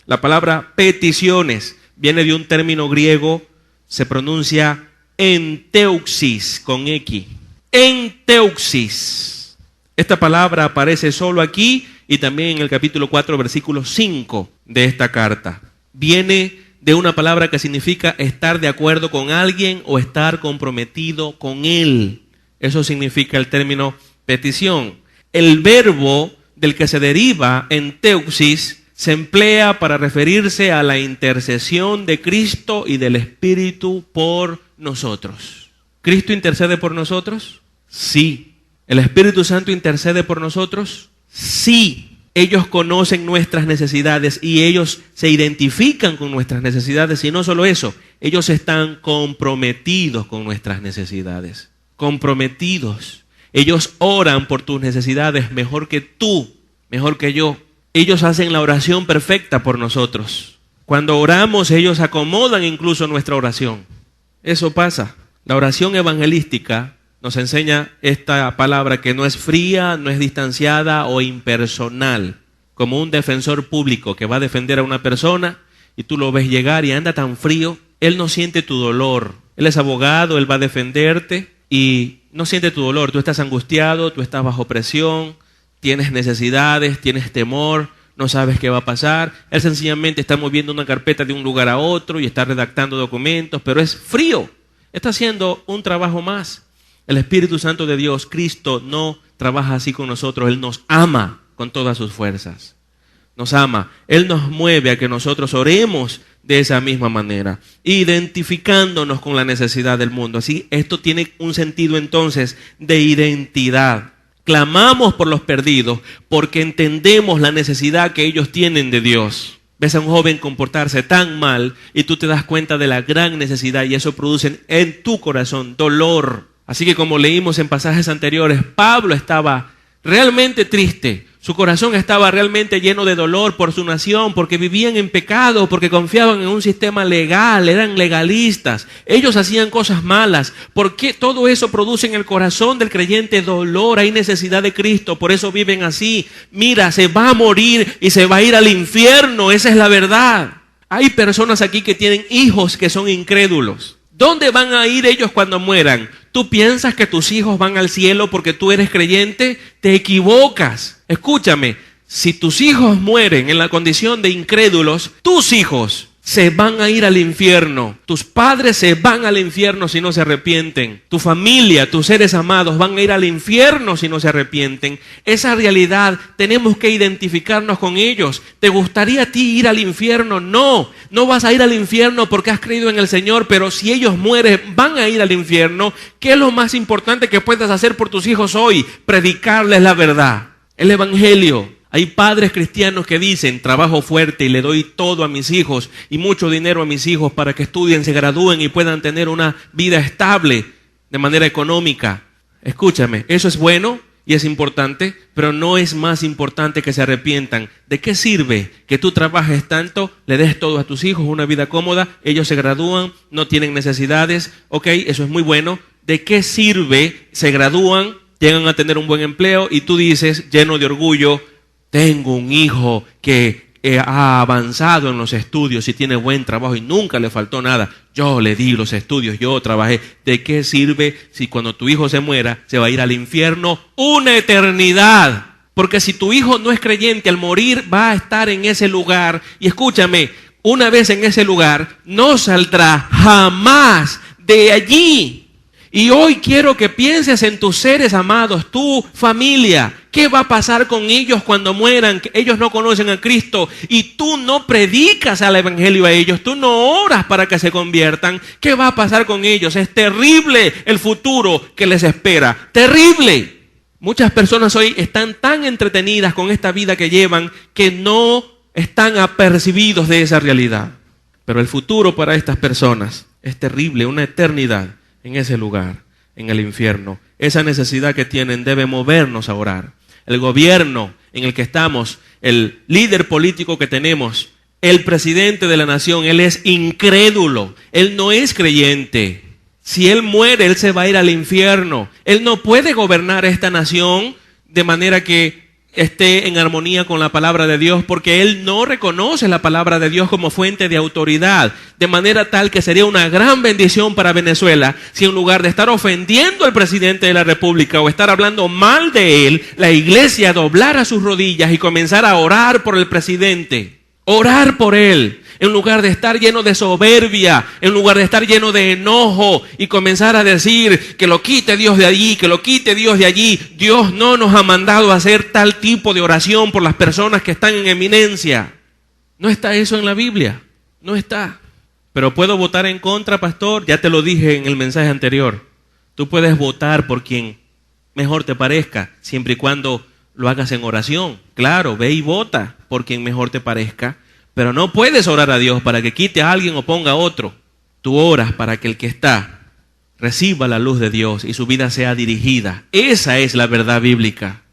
La palabra peticiones viene de un término griego, se pronuncia enteuxis con X. Enteuxis. Esta palabra aparece solo aquí y también en el capítulo 4, versículo 5 de esta carta. Viene de una palabra que significa estar de acuerdo con alguien o estar comprometido con él. Eso significa el término petición. El verbo del que se deriva enteuxis se emplea para referirse a la intercesión de Cristo y del Espíritu por nosotros. ¿Cristo intercede por nosotros? Sí. ¿El Espíritu Santo intercede por nosotros? Sí. Ellos conocen nuestras necesidades y ellos se identifican con nuestras necesidades. Y no solo eso, ellos están comprometidos con nuestras necesidades. Comprometidos. Ellos oran por tus necesidades mejor que tú, mejor que yo. Ellos hacen la oración perfecta por nosotros. Cuando oramos, ellos acomodan incluso nuestra oración. Eso pasa. La oración evangelística nos enseña esta palabra que no es fría, no es distanciada o impersonal. Como un defensor público que va a defender a una persona y tú lo ves llegar y anda tan frío, él no siente tu dolor. Él es abogado, él va a defenderte y no siente tu dolor. Tú estás angustiado, tú estás bajo presión, tienes necesidades, tienes temor, no sabes qué va a pasar. Él sencillamente está moviendo una carpeta de un lugar a otro y está redactando documentos, pero es frío. Está haciendo un trabajo más. El Espíritu Santo de Dios, Cristo, no trabaja así con nosotros. Él nos ama con todas sus fuerzas. Nos ama. Él nos mueve a que nosotros oremos de esa misma manera, identificándonos con la necesidad del mundo. Así, esto tiene un sentido entonces de identidad. Clamamos por los perdidos porque entendemos la necesidad que ellos tienen de Dios. Ves a un joven comportarse tan mal y tú te das cuenta de la gran necesidad y eso produce en tu corazón dolor. Así que como leímos en pasajes anteriores, Pablo estaba realmente triste. Su corazón estaba realmente lleno de dolor por su nación, porque vivían en pecado, porque confiaban en un sistema legal, eran legalistas. Ellos hacían cosas malas. ¿Por qué todo eso produce en el corazón del creyente dolor? Hay necesidad de Cristo, por eso viven así. Mira, se va a morir y se va a ir al infierno, esa es la verdad. Hay personas aquí que tienen hijos que son incrédulos. ¿Dónde van a ir ellos cuando mueran? ¿Tú piensas que tus hijos van al cielo porque tú eres creyente? Te equivocas. Escúchame, si tus hijos mueren en la condición de incrédulos, tus hijos se van a ir al infierno. Tus padres se van al infierno si no se arrepienten. Tu familia, tus seres amados van a ir al infierno si no se arrepienten. Esa realidad tenemos que identificarnos con ellos. ¿Te gustaría a ti ir al infierno? No, no vas a ir al infierno porque has creído en el Señor, pero si ellos mueren, van a ir al infierno. ¿Qué es lo más importante que puedas hacer por tus hijos hoy? Predicarles la verdad, el evangelio. Hay padres cristianos que dicen, trabajo fuerte y le doy todo a mis hijos y mucho dinero a mis hijos para que estudien, se gradúen y puedan tener una vida estable de manera económica. Escúchame, eso es bueno y es importante, pero no es más importante que se arrepientan. ¿De qué sirve que tú trabajes tanto, le des todo a tus hijos, una vida cómoda, ellos se gradúan, no tienen necesidades? Ok, eso es muy bueno. ¿De qué sirve? Se gradúan, llegan a tener un buen empleo y tú dices, lleno de orgullo, tengo un hijo que ha avanzado en los estudios y tiene buen trabajo y nunca le faltó nada. Yo le di los estudios, yo trabajé. ¿De qué sirve si cuando tu hijo se muera se va a ir al infierno una eternidad? Porque si tu hijo no es creyente, al morir va a estar en ese lugar. Y escúchame, una vez en ese lugar, no saldrá jamás de allí. Y hoy quiero que pienses en tus seres amados, tu familia. ¿Qué va a pasar con ellos cuando mueran? Ellos no conocen a Cristo y tú no predicas al evangelio a ellos, tú no oras para que se conviertan. ¿Qué va a pasar con ellos? Es terrible el futuro que les espera, terrible. Muchas personas hoy están tan entretenidas con esta vida que llevan que no están apercibidos de esa realidad. Pero el futuro para estas personas es terrible, una eternidad en ese lugar, en el infierno. Esa necesidad que tienen debe movernos a orar. El gobierno en el que estamos, el líder político que tenemos, el presidente de la nación, él es incrédulo, él no es creyente. Si él muere, él se va a ir al infierno. Él no puede gobernar esta nación de manera que esté en armonía con la palabra de Dios, porque él no reconoce la palabra de Dios como fuente de autoridad, de manera tal que sería una gran bendición para Venezuela si en lugar de estar ofendiendo al presidente de la República o estar hablando mal de él, la iglesia doblara sus rodillas y comenzara a orar por el presidente, orar por él, en lugar de estar lleno de soberbia, en lugar de estar lleno de enojo y comenzar a decir que lo quite Dios de allí, que lo quite Dios de allí. Dios no nos ha mandado a hacer tal tipo de oración por las personas que están en eminencia. No está eso en la Biblia, no está. Pero ¿puedo votar en contra, pastor? Ya te lo dije en el mensaje anterior. Tú puedes votar por quien mejor te parezca, siempre y cuando lo hagas en oración. Claro, ve y vota por quien mejor te parezca. Pero no puedes orar a Dios para que quite a alguien o ponga a otro. Tú oras para que el que está reciba la luz de Dios y su vida sea dirigida. Esa es la verdad bíblica.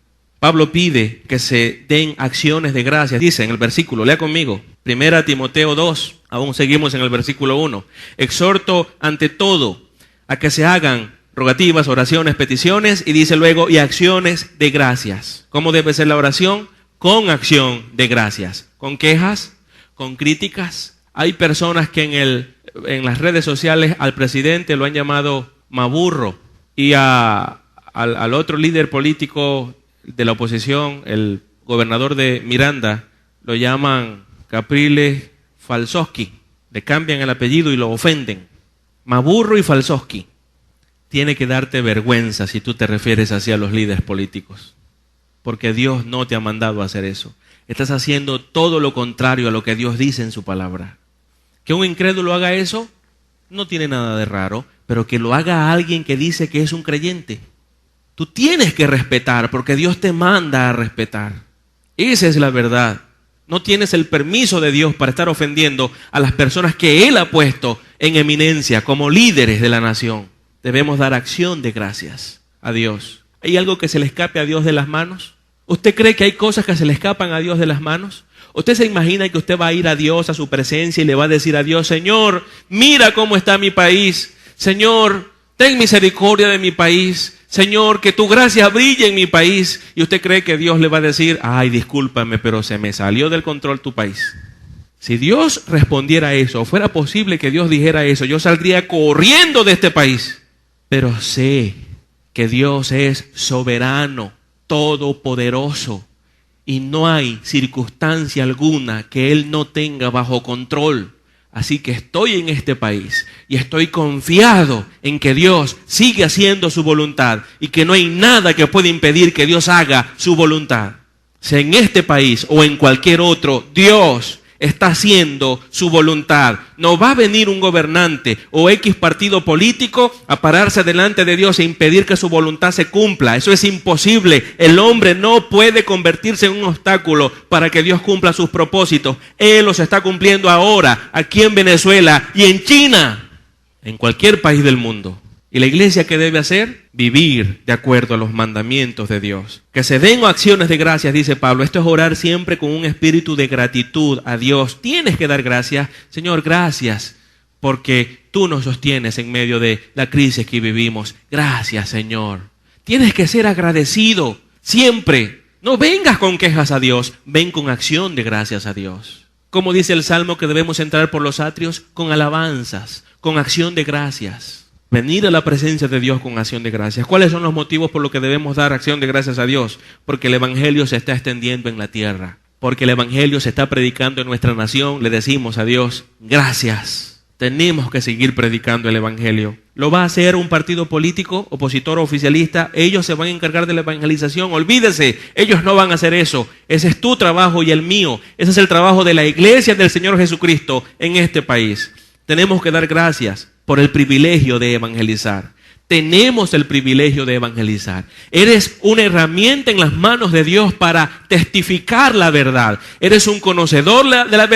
Pablo pide que se den acciones de gracias. Dice en el versículo, lea conmigo, 1 Timoteo 2, aún seguimos en el versículo 1. Exhorto ante todo a que se hagan rogativas, oraciones, peticiones, y dice luego, y acciones de gracias. ¿Cómo debe ser la oración? Con acción de gracias. ¿Con quejas? ¿Con críticas? Hay personas que en las redes sociales al presidente lo han llamado maburro y al otro líder político de la oposición, el gobernador de Miranda, lo llaman Capriles Falsowski. Le cambian el apellido y lo ofenden. Maburro y Falsowski. Tiene que darte vergüenza si tú te refieres así a los líderes políticos, porque Dios no te ha mandado a hacer eso. Estás haciendo todo lo contrario a lo que Dios dice en su palabra. Que un incrédulo haga eso no tiene nada de raro, pero que lo haga alguien que dice que es un creyente. Tú tienes que respetar porque Dios te manda a respetar. Esa es la verdad. No tienes el permiso de Dios para estar ofendiendo a las personas que Él ha puesto en eminencia como líderes de la nación. Debemos dar acción de gracias a Dios. ¿Hay algo que se le escape a Dios de las manos? ¿Usted cree que hay cosas que se le escapan a Dios de las manos? ¿Usted se imagina que usted va a ir a Dios, a su presencia, y le va a decir a Dios: Señor, mira cómo está mi país. Señor, ten misericordia de mi país. Señor, que tu gracia brille en mi país. Y usted cree que Dios le va a decir: ay, discúlpame, pero se me salió del control tu país. Si Dios respondiera eso, o fuera posible que Dios dijera eso, yo saldría corriendo de este país. Pero sé que Dios es soberano, todopoderoso, y no hay circunstancia alguna que Él no tenga bajo control. Así que estoy en este país y estoy confiado en que Dios sigue haciendo su voluntad y que no hay nada que pueda impedir que Dios haga su voluntad. Sea en este país o en cualquier otro, Dios está haciendo su voluntad. No va a venir un gobernante o X partido político a pararse delante de Dios e impedir que su voluntad se cumpla. Eso es imposible. El hombre no puede convertirse en un obstáculo para que Dios cumpla sus propósitos. Él los está cumpliendo ahora, aquí en Venezuela y en China, en cualquier país del mundo. ¿Y la iglesia qué debe hacer? Vivir de acuerdo a los mandamientos de Dios. Que se den acciones de gracias, dice Pablo. Esto es orar siempre con un espíritu de gratitud a Dios. Tienes que dar gracias. Señor, gracias porque tú nos sostienes en medio de la crisis que vivimos. Gracias, Señor. Tienes que ser agradecido siempre. No vengas con quejas a Dios, ven con acción de gracias a Dios. Como dice el Salmo que debemos entrar por los atrios con alabanzas, con acción de gracias. Venir a la presencia de Dios con acción de gracias. ¿Cuáles son los motivos por los que debemos dar acción de gracias a Dios? Porque el Evangelio se está extendiendo en la tierra. Porque el Evangelio se está predicando en nuestra nación. Le decimos a Dios: gracias. Tenemos que seguir predicando el Evangelio. ¿Lo va a hacer un partido político, opositor o oficialista? Ellos se van a encargar de la evangelización. Olvídese, ellos no van a hacer eso. Ese es tu trabajo y el mío. Ese es el trabajo de la iglesia del Señor Jesucristo en este país. Tenemos que dar gracias por el privilegio de evangelizar. Tenemos el privilegio de evangelizar. Eres una herramienta en las manos de Dios para testificar la verdad. Eres un conocedor de la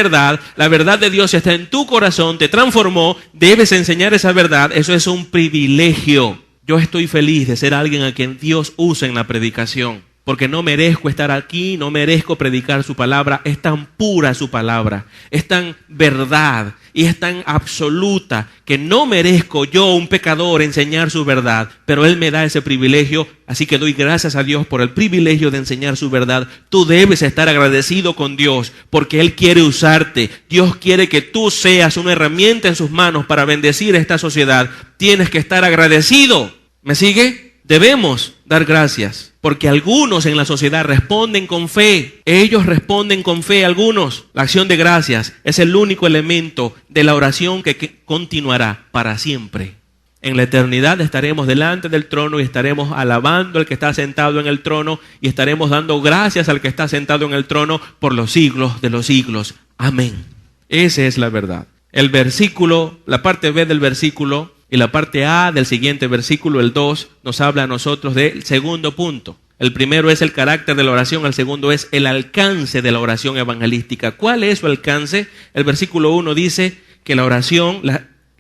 verdad de Dios está en tu corazón, te transformó, debes enseñar esa verdad. Eso es un privilegio. Yo estoy feliz de ser alguien a quien Dios usa en la predicación. Porque no merezco estar aquí, no merezco predicar su palabra. Es tan pura su palabra, es tan verdad y es tan absoluta que no merezco yo, un pecador, enseñar su verdad. Pero Él me da ese privilegio, así que doy gracias a Dios por el privilegio de enseñar su verdad. Tú debes estar agradecido con Dios porque Él quiere usarte. Dios quiere que tú seas una herramienta en sus manos para bendecir a esta sociedad. Tienes que estar agradecido. ¿Me sigue? Debemos dar gracias. Porque algunos en la sociedad responden con fe. Ellos responden con fe, algunos. La acción de gracias es el único elemento de la oración que continuará para siempre. En la eternidad estaremos delante del trono y estaremos alabando al que está sentado en el trono y estaremos dando gracias al que está sentado en el trono por los siglos de los siglos. Amén. Esa es la verdad. El versículo, la parte B del versículo y la parte A del siguiente versículo, el 2, nos habla a nosotros del segundo punto. El primero es el carácter de la oración, el segundo es el alcance de la oración evangelística. ¿Cuál es su alcance? El versículo 1 dice que la oración,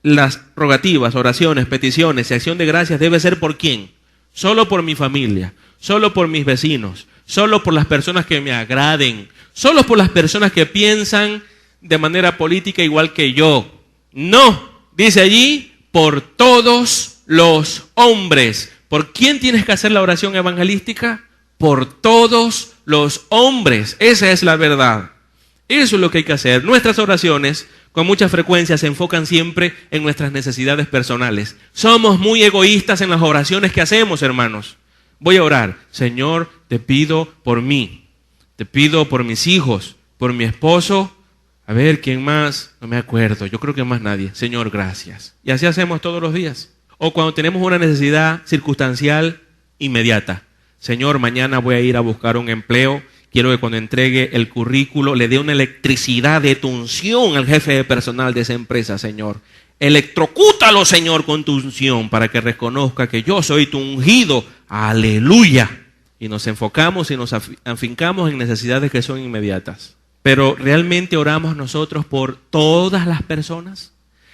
las rogativas, oraciones, peticiones y acción de gracias debe ser ¿por quién? Solo por mi familia, solo por mis vecinos, solo por las personas que me agraden, solo por las personas que piensan de manera política igual que yo. No, dice allí, por todos los hombres. ¿Por quién tienes que hacer la oración evangelística? Por todos los hombres. Esa es la verdad. Eso es lo que hay que hacer. Nuestras oraciones con mucha frecuencia se enfocan siempre en nuestras necesidades personales. Somos muy egoístas en las oraciones que hacemos, hermanos. Voy a orar. Señor, te pido por mí. Te pido por mis hijos, por mi esposo. A ver, ¿quién más? No me acuerdo, yo creo que más nadie. Señor, gracias. Y así hacemos todos los días. O cuando tenemos una necesidad circunstancial inmediata. Señor, mañana voy a ir a buscar un empleo Quiero que cuando entregue el currículo le dé una electricidad de tu unción al jefe de personal de esa empresa, Señor. Electrocútalo, Señor, con tu unción para que reconozca que yo soy tu ungido. ¡Aleluya! Y nos enfocamos y nos afincamos en necesidades que son inmediatas. Pero ¿realmente oramos nosotros por todas las personas?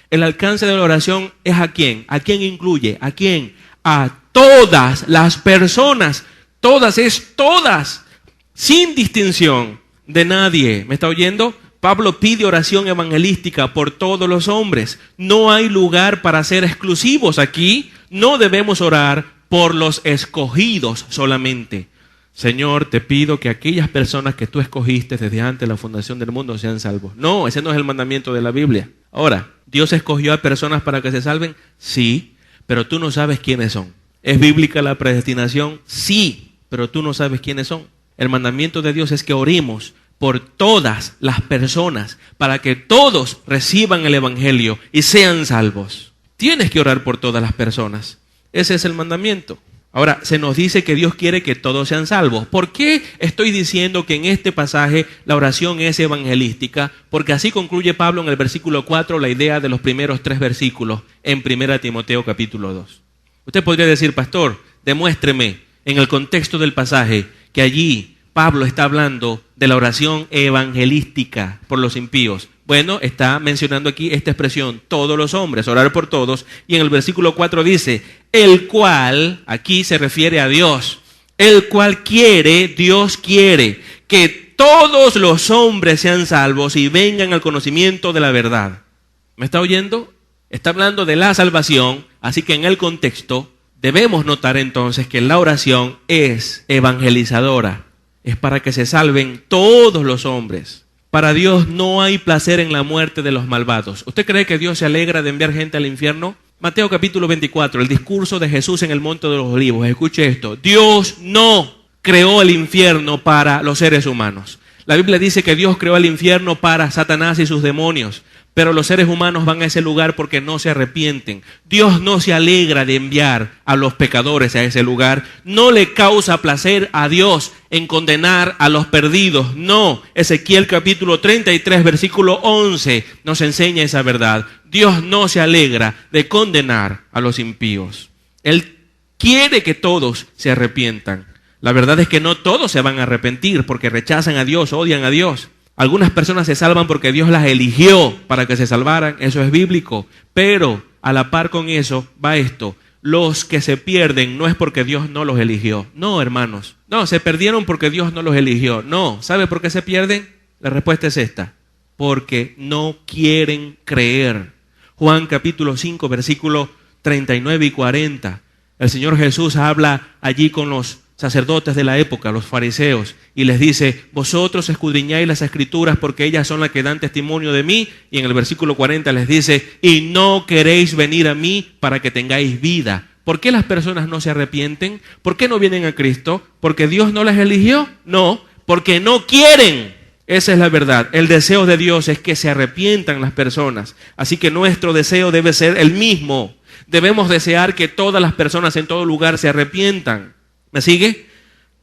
El alcance de la oración es ¿a quién? ¿A quién incluye? ¿A quién? A todas las personas. Todas es todas. Sin distinción de nadie. ¿Me está oyendo? Pablo pide oración evangelística por todos los hombres. No hay lugar para ser exclusivos aquí. No debemos orar por los escogidos solamente. Señor, te pido que aquellas personas que tú escogiste desde antes de la fundación del mundo sean salvos. No, ese no es el mandamiento de la Biblia. Ahora, ¿Dios escogió a personas para que se salven? Sí, pero tú no sabes quiénes son. ¿Es bíblica la predestinación? Sí, pero tú no sabes quiénes son. El mandamiento de Dios es que oremos por todas las personas para que todos reciban el evangelio y sean salvos. Tienes que orar por todas las personas. Ese es el mandamiento. Ahora, se nos dice que Dios quiere que todos sean salvos. ¿Por qué estoy diciendo que en este pasaje la oración es evangelística? Porque así concluye Pablo en el versículo 4 la idea de los primeros 3 versículos en 1 Timoteo capítulo 2. Usted podría decir, pastor, demuéstreme en el contexto del pasaje que allí Pablo está hablando de la oración evangelística por los impíos. Bueno, está mencionando aquí esta expresión, todos los hombres, orar por todos. Y en el versículo 4 dice, el cual, aquí se refiere a Dios, el cual quiere, Dios quiere, que todos los hombres sean salvos y vengan al conocimiento de la verdad. ¿Me está oyendo? Está hablando de la salvación, así que en el contexto debemos notar entonces que la oración es evangelizadora. Es para que se salven todos los hombres. Para Dios no hay placer en la muerte de los malvados. ¿Usted cree que Dios se alegra de enviar gente al infierno? Mateo capítulo 24, el discurso de Jesús en el Monte de los Olivos. Escuche esto. Dios no creó el infierno para los seres humanos. La Biblia dice que Dios creó el infierno para Satanás y sus demonios. Pero los seres humanos van a ese lugar porque no se arrepienten. Dios no se alegra de enviar a los pecadores a ese lugar. No le causa placer a Dios en condenar a los perdidos. No. Ezequiel capítulo 33, versículo 11 nos enseña esa verdad. Dios no se alegra de condenar a los impíos. Él quiere que todos se arrepientan. La verdad es que no todos se van a arrepentir porque rechazan a Dios, odian a Dios. Algunas personas se salvan porque Dios las eligió para que se salvaran, eso es bíblico. Pero a la par con eso va esto, los que se pierden no es porque Dios no los eligió. No, hermanos, no, se perdieron porque Dios no los eligió. No, ¿sabe por qué se pierden? La respuesta es esta, porque no quieren creer. Juan capítulo 5, versículos 39 y 40. El Señor Jesús habla allí con los sacerdotes de la época, los fariseos, y les dice, vosotros escudriñáis las escrituras porque ellas son las que dan testimonio de mí, y en el versículo 40 les dice, y no queréis venir a mí para que tengáis vida. ¿Por qué las personas no se arrepienten? ¿Por qué no vienen a Cristo? ¿Porque Dios no las eligió? No, porque no quieren. Esa es la verdad. El deseo de Dios es que se arrepientan las personas, así que nuestro deseo debe ser el mismo. Debemos desear que todas las personas en todo lugar se arrepientan. ¿Me sigue?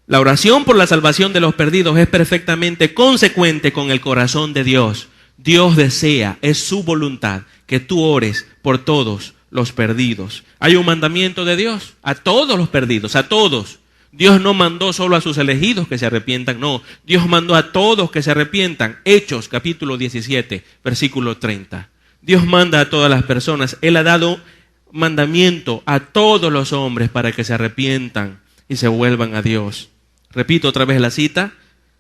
La oración por la salvación de los perdidos es perfectamente consecuente con el corazón de Dios. Dios desea, es su voluntad, que tú ores por todos los perdidos. Hay un mandamiento de Dios a todos los perdidos, a todos. Dios no mandó solo a sus elegidos que se arrepientan, no. Dios mandó a todos que se arrepientan. Hechos capítulo 17, versículo 30. Dios manda a todas las personas. Él ha dado mandamiento a todos los hombres para que se arrepientan y se vuelvan a Dios. Repito otra vez la cita,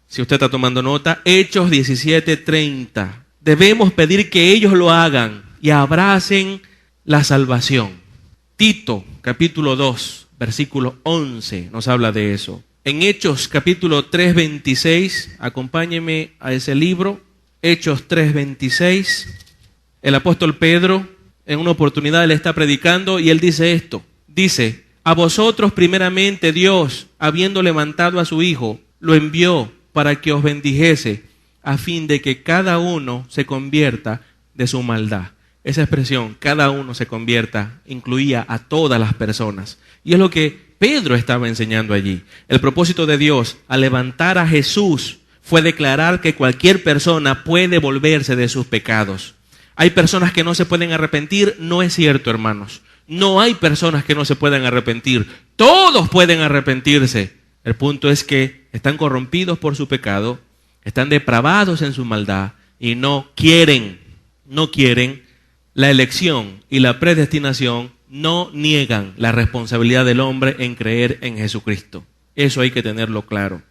si usted está tomando nota, Hechos 17:30. Debemos pedir que ellos lo hagan y abracen la salvación. Tito, capítulo 2, versículo 11, nos habla de eso. En Hechos, capítulo 3:26, acompáñeme a ese libro, Hechos 3:26, el apóstol Pedro, en una oportunidad, le está predicando y él dice esto, dice, a vosotros primeramente Dios, habiendo levantado a su Hijo, lo envió para que os bendijese, a fin de que cada uno se convierta de su maldad. Esa expresión, cada uno se convierta, incluía a todas las personas. Y es lo que Pedro estaba enseñando allí. El propósito de Dios al levantar a Jesús fue declarar que cualquier persona puede volverse de sus pecados. ¿Hay personas que no se pueden arrepentir? No es cierto, hermanos. No hay personas que no se puedan arrepentir. Todos pueden arrepentirse. El punto es que están corrompidos por su pecado, están depravados en su maldad y no quieren. La elección y la predestinación no niegan la responsabilidad del hombre en creer en Jesucristo. Eso hay que tenerlo claro.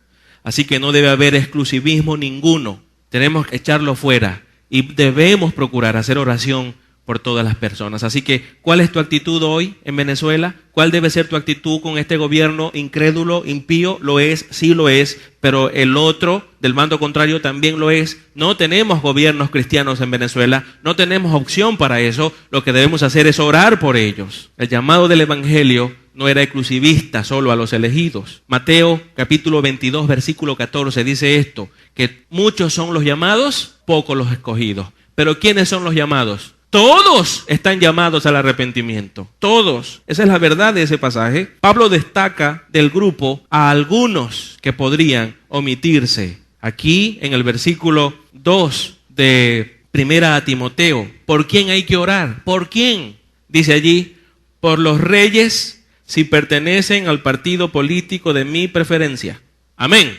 Así que no debe haber exclusivismo ninguno. Tenemos que echarlo fuera y debemos procurar hacer oración por todas las personas. Así que, ¿cuál es tu actitud hoy en Venezuela? ¿Cuál debe ser tu actitud con este gobierno incrédulo, impío? Lo es, sí lo es, pero el otro del bando contrario también lo es. No tenemos gobiernos cristianos en Venezuela, no tenemos opción para eso. Lo que debemos hacer es orar por ellos. El llamado del Evangelio no era exclusivista solo a los elegidos. Mateo capítulo 22 versículo 14 dice esto, que muchos son los llamados, pocos los escogidos. Pero ¿quiénes son los llamados? Todos están llamados al arrepentimiento. Todos. Esa es la verdad de ese pasaje. Pablo destaca del grupo a algunos que podrían omitirse. Aquí en el versículo 2 de Primera a Timoteo. ¿Por quién hay que orar? ¿Por quién? Dice allí, por los reyes si pertenecen al partido político de mi preferencia. Amén.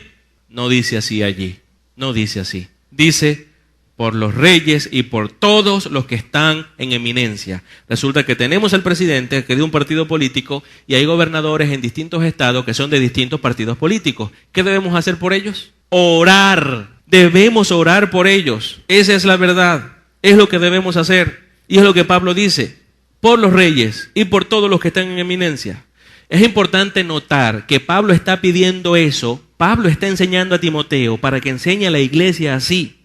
No dice así allí. No dice así. Dice por los reyes y por todos los que están en eminencia. Resulta que tenemos al presidente que es de un partido político y hay gobernadores en distintos estados que son de distintos partidos políticos. ¿Qué debemos hacer por ellos? Orar. Debemos orar por ellos. Esa es la verdad. Es lo que debemos hacer. Y es lo que Pablo dice. Por los reyes y por todos los que están en eminencia. Es importante notar que Pablo está pidiendo eso. Pablo está enseñando a Timoteo para que enseñe a la iglesia así.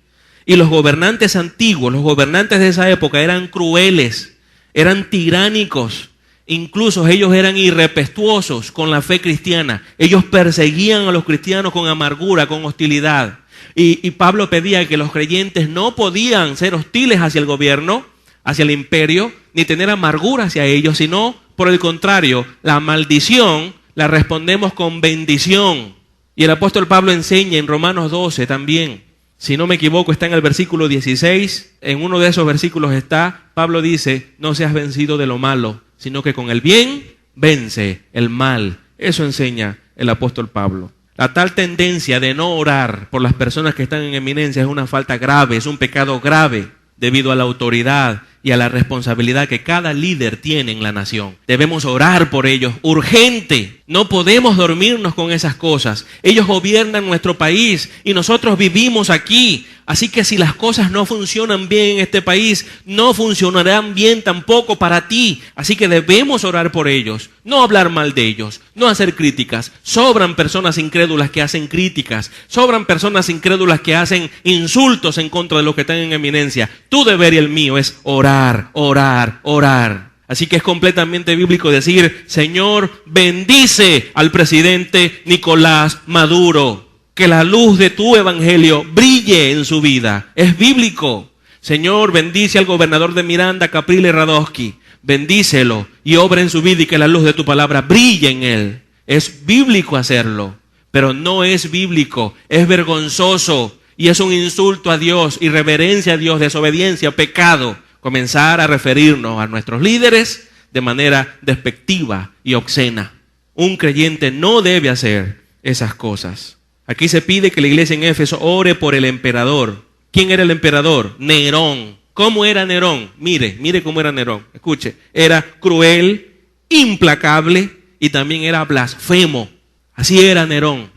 Y los gobernantes antiguos, los gobernantes de esa época eran crueles, eran tiránicos, incluso ellos eran irrespetuosos con la fe cristiana. Ellos perseguían a los cristianos con amargura, con hostilidad. Y Pablo pedía que los creyentes no podían ser hostiles hacia el gobierno, hacia el imperio, ni tener amargura hacia ellos, sino por el contrario, la maldición la respondemos con bendición. Y el apóstol Pablo enseña en Romanos 12 también. Si no me equivoco, está en el versículo 16. En uno de esos versículos está, Pablo dice, no seas vencido de lo malo, sino que con el bien vence el mal. Eso enseña el apóstol Pablo. La tal tendencia de no orar por las personas que están en eminencia es una falta grave, es un pecado grave debido a la autoridad y a la responsabilidad que cada líder tiene en la nación. Debemos orar por ellos, urgente. No podemos dormirnos con esas cosas. Ellos gobiernan nuestro país y nosotros vivimos aquí. Así que si las cosas no funcionan bien en este país, no funcionarán bien tampoco para ti. Así que debemos orar por ellos, no hablar mal de ellos, no hacer críticas. Sobran personas incrédulas que hacen críticas, sobran personas incrédulas que hacen insultos en contra de los que están en eminencia. Tu deber y el mío es orar, orar, orar. Así que es completamente bíblico decir, Señor, bendice al presidente Nicolás Maduro. Que la luz de tu evangelio brille en su vida. Es bíblico. Señor, bendice al gobernador de Miranda, Capriles Radosky. Bendícelo y obra en su vida y que la luz de tu palabra brille en él. Es bíblico hacerlo, pero no es bíblico. Es vergonzoso y es un insulto a Dios, irreverencia a Dios, desobediencia, pecado. Comenzar a referirnos a nuestros líderes de manera despectiva y obscena. Un creyente no debe hacer esas cosas. Aquí se pide que la iglesia en Éfeso ore por el emperador. ¿Quién era el emperador? Nerón. ¿Cómo era Nerón? Mire cómo era Nerón. Escuche, era cruel, implacable y también era blasfemo. Así era Nerón.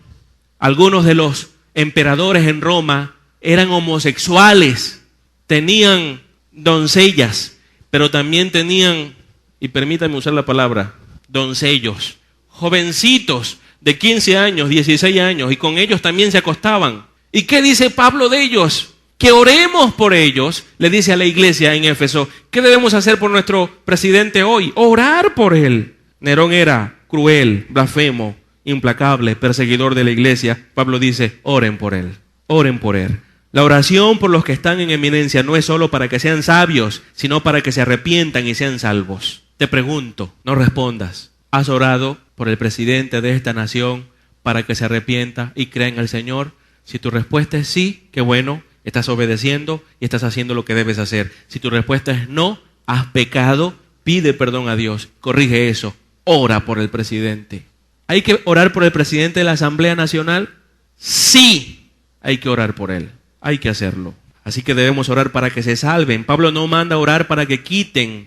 Algunos de los emperadores en Roma eran homosexuales, tenían doncellas, pero también tenían, y permítanme usar la palabra, doncellos, jovencitos de 15 años, 16 años, y con ellos también se acostaban. ¿Y qué dice Pablo de ellos? Que oremos por ellos, le dice a la iglesia en Éfeso. ¿Qué debemos hacer por nuestro presidente hoy? Orar por él. Nerón era cruel, blasfemo, implacable, perseguidor de la iglesia. Pablo dice, oren por él, oren por él. La oración por los que están en eminencia no es solo para que sean sabios, sino para que se arrepientan y sean salvos. Te pregunto, no respondas. ¿Has orado por el presidente de esta nación para que se arrepienta y crea en el Señor? Si tu respuesta es sí, qué bueno, estás obedeciendo y estás haciendo lo que debes hacer. Si tu respuesta es no, has pecado, pide perdón a Dios, corrige eso, ora por el presidente. ¿Hay que orar por el presidente de la Asamblea Nacional? Sí, hay que orar por él, hay que hacerlo. Así que debemos orar para que se salven. Pablo no manda orar para que quiten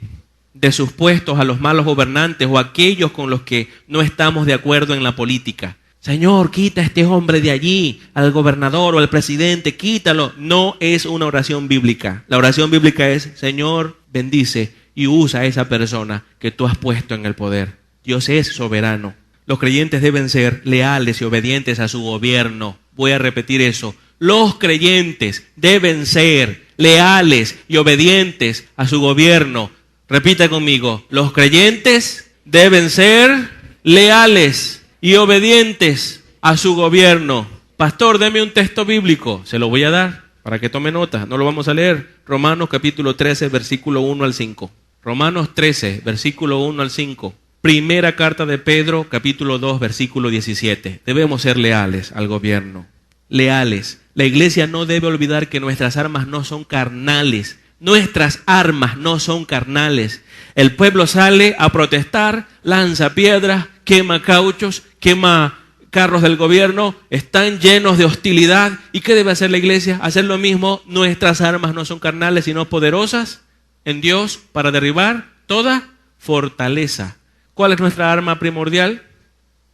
de sus puestos a los malos gobernantes o aquellos con los que no estamos de acuerdo en la política. Señor, quita a este hombre de allí, al gobernador o al presidente, quítalo. No es una oración bíblica. La oración bíblica es, Señor, bendice y usa a esa persona que tú has puesto en el poder. Dios es soberano. Los creyentes deben ser leales y obedientes a su gobierno. Voy a repetir eso. Los creyentes deben ser leales y obedientes a su gobierno. Repita conmigo, los creyentes deben ser leales y obedientes a su gobierno. Pastor, deme un texto bíblico. Se lo voy a dar para que tome nota. No lo vamos a leer. Romanos capítulo 13, versículo 1 al 5. Romanos 13, versículo 1 al 5. Primera carta de Pedro, capítulo 2, versículo 17. Debemos ser leales al gobierno. Leales. La iglesia no debe olvidar que nuestras armas no son carnales. Nuestras armas no son carnales. El pueblo sale a protestar, lanza piedras, quema cauchos, quema carros del gobierno, están llenos de hostilidad. ¿Y qué debe hacer la iglesia? Hacer lo mismo. Nuestras armas no son carnales, sino poderosas en Dios para derribar toda fortaleza. ¿Cuál es nuestra arma primordial?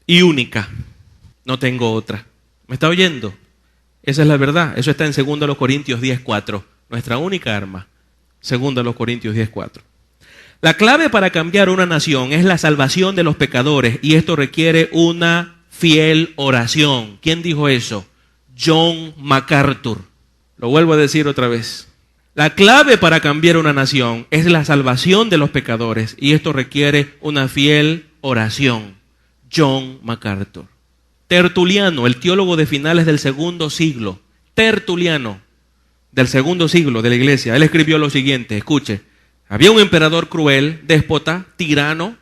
Y única. No tengo otra. ¿Me está oyendo? Esa es la verdad. Eso está en 2 Corintios 10:4. Nuestra única arma. 2 Corintios 10:4. La clave para cambiar una nación es la salvación de los pecadores y esto requiere una fiel oración. ¿Quién dijo eso? John MacArthur. Lo vuelvo a decir otra vez. La clave para cambiar una nación es la salvación de los pecadores y esto requiere una fiel oración. John MacArthur. Tertuliano, el teólogo de finales del segundo siglo. Tertuliano, del segundo siglo de la iglesia. Él escribió lo siguiente, escuche. Había un emperador cruel, déspota, tirano,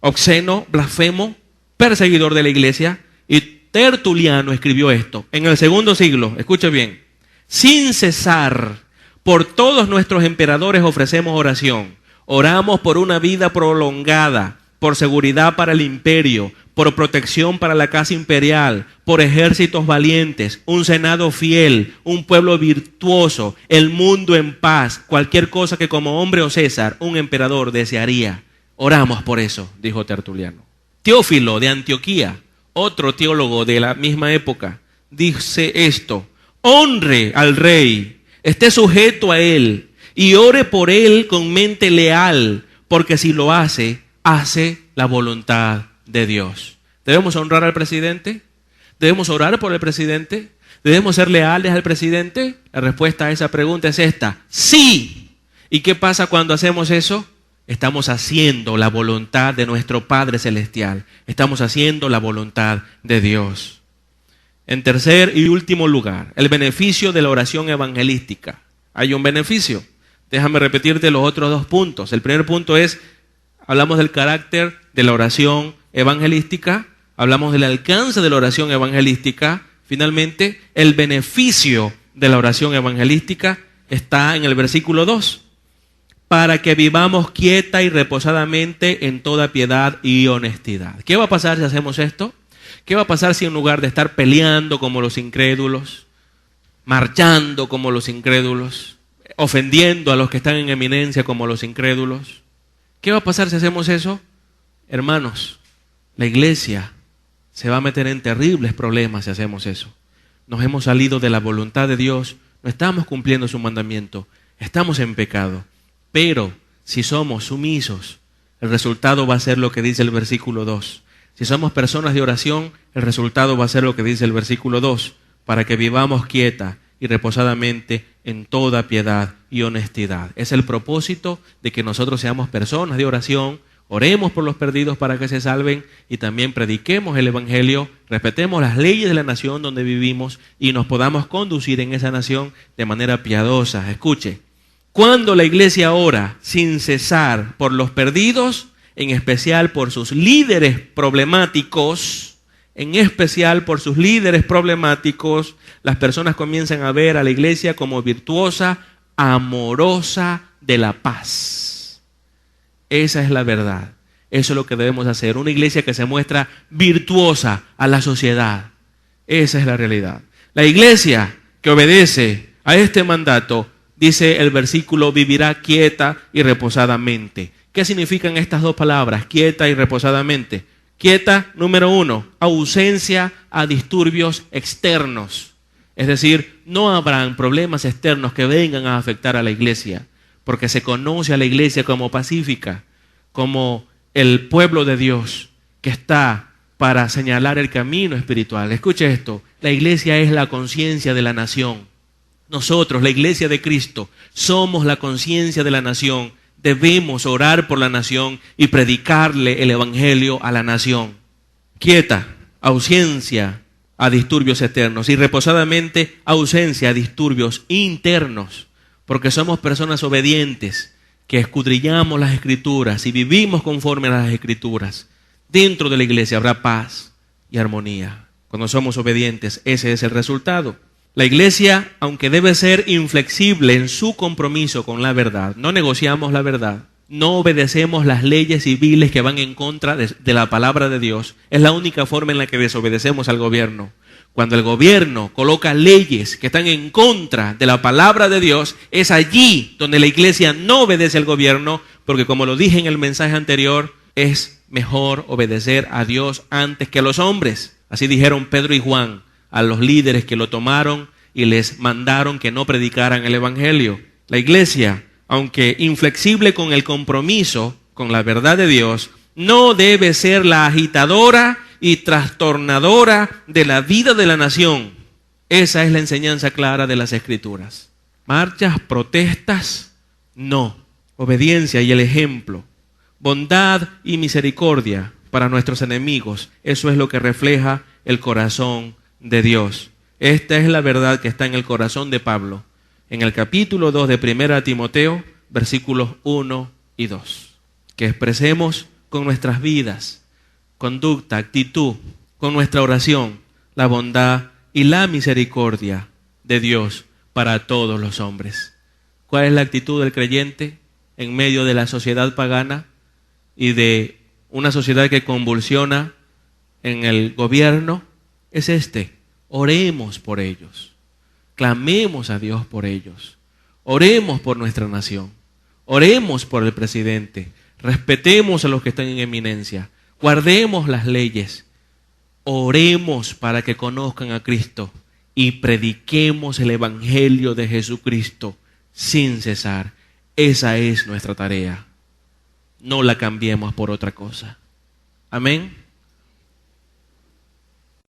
obsceno, blasfemo, perseguidor de la iglesia. Y Tertuliano escribió esto. En el segundo siglo, escuche bien. Sin cesar, por todos nuestros emperadores ofrecemos oración. Oramos por una vida prolongada, por seguridad para el imperio, por protección para la casa imperial, por ejércitos valientes, un senado fiel, un pueblo virtuoso, el mundo en paz, cualquier cosa que como hombre o César un emperador desearía. Oramos por eso, dijo Tertuliano. Teófilo de Antioquía, otro teólogo de la misma época, dice esto: honre al rey, esté sujeto a él y ore por él con mente leal, porque si lo hace, hace la voluntad de Dios. ¿Debemos honrar al presidente? ¿Debemos orar por el presidente? ¿Debemos ser leales al presidente? La respuesta a esa pregunta es esta: sí. ¿Y qué pasa cuando hacemos eso? Estamos haciendo la voluntad de nuestro Padre Celestial. Estamos haciendo la voluntad de Dios. En tercer y último lugar, el beneficio de la oración evangelística. Hay un beneficio. Déjame repetirte los otros dos puntos. El primer punto es, hablamos del carácter de la oración evangelística, hablamos del alcance de la oración evangelística. Finalmente, el beneficio de la oración evangelística está en el versículo 2. Para que vivamos quieta y reposadamente en toda piedad y honestidad. ¿Qué va a pasar si hacemos esto? ¿Qué va a pasar si en lugar de estar peleando como los incrédulos, marchando como los incrédulos, ofendiendo a los que están en eminencia como los incrédulos, qué va a pasar si hacemos eso? Hermanos, la iglesia se va a meter en terribles problemas si hacemos eso. Nos hemos salido de la voluntad de Dios, no estamos cumpliendo su mandamiento, estamos en pecado. Pero si somos sumisos, el resultado va a ser lo que dice el versículo 2. Si somos personas de oración, el resultado va a ser lo que dice el versículo 2. Para que vivamos quieta y reposadamente en toda piedad y honestidad. Es el propósito de que nosotros seamos personas de oración, oremos por los perdidos para que se salven y también prediquemos el evangelio, respetemos las leyes de la nación donde vivimos y nos podamos conducir en esa nación de manera piadosa. Escuche. Cuando la iglesia ora sin cesar por los perdidos, en especial por sus líderes problemáticos, las personas comienzan a ver a la iglesia como virtuosa, amorosa de la paz. Esa es la verdad. Eso es lo que debemos hacer. Una iglesia que se muestra virtuosa a la sociedad. Esa es la realidad. La iglesia que obedece a este mandato, dice el versículo, vivirá quieta y reposadamente. ¿Qué significan estas dos palabras, quieta y reposadamente? Quieta, número 1, ausencia a disturbios externos. Es decir, no habrán problemas externos que vengan a afectar a la iglesia, porque se conoce a la iglesia como pacífica, como el pueblo de Dios que está para señalar el camino espiritual. Escuche esto, la iglesia es la conciencia de la nación. Nosotros, la iglesia de Cristo, somos la conciencia de la nación. Debemos orar por la nación y predicarle el evangelio a la nación. Quieta, ausencia a disturbios externos, y reposadamente, ausencia a disturbios internos, porque somos personas obedientes que escudriñamos las Escrituras y vivimos conforme a las Escrituras. Dentro de la iglesia habrá paz y armonía. Cuando somos obedientes, ese es el resultado. La iglesia, aunque debe ser inflexible en su compromiso con la verdad, no negociamos la verdad, no obedecemos las leyes civiles que van en contra de la palabra de Dios. Es la única forma en la que desobedecemos al gobierno. Cuando el gobierno coloca leyes que están en contra de la palabra de Dios, es allí donde la iglesia no obedece al gobierno, porque como lo dije en el mensaje anterior, es mejor obedecer a Dios antes que a los hombres. Así dijeron Pedro y Juan a los líderes que lo tomaron y les mandaron que no predicaran el evangelio. La iglesia, aunque inflexible con el compromiso con la verdad de Dios, no debe ser la agitadora y trastornadora de la vida de la nación. Esa es la enseñanza clara de las Escrituras. Marchas, protestas, no. Obediencia y el ejemplo. Bondad y misericordia para nuestros enemigos. Eso es lo que refleja el corazón de Dios. Esta es la verdad que está en el corazón de Pablo. En el capítulo 2 de 1 Timoteo, versículos 1 y 2. Que expresemos con nuestras vidas, conducta, actitud, con nuestra oración, la bondad y la misericordia de Dios para todos los hombres. ¿Cuál es la actitud del creyente en medio de la sociedad pagana y de una sociedad que convulsiona en el gobierno? Es oremos por ellos, clamemos a Dios por ellos, oremos por nuestra nación, oremos por el presidente, respetemos a los que están en eminencia, guardemos las leyes, oremos para que conozcan a Cristo y prediquemos el evangelio de Jesucristo sin cesar. Esa es nuestra tarea. No la cambiemos por otra cosa. Amén.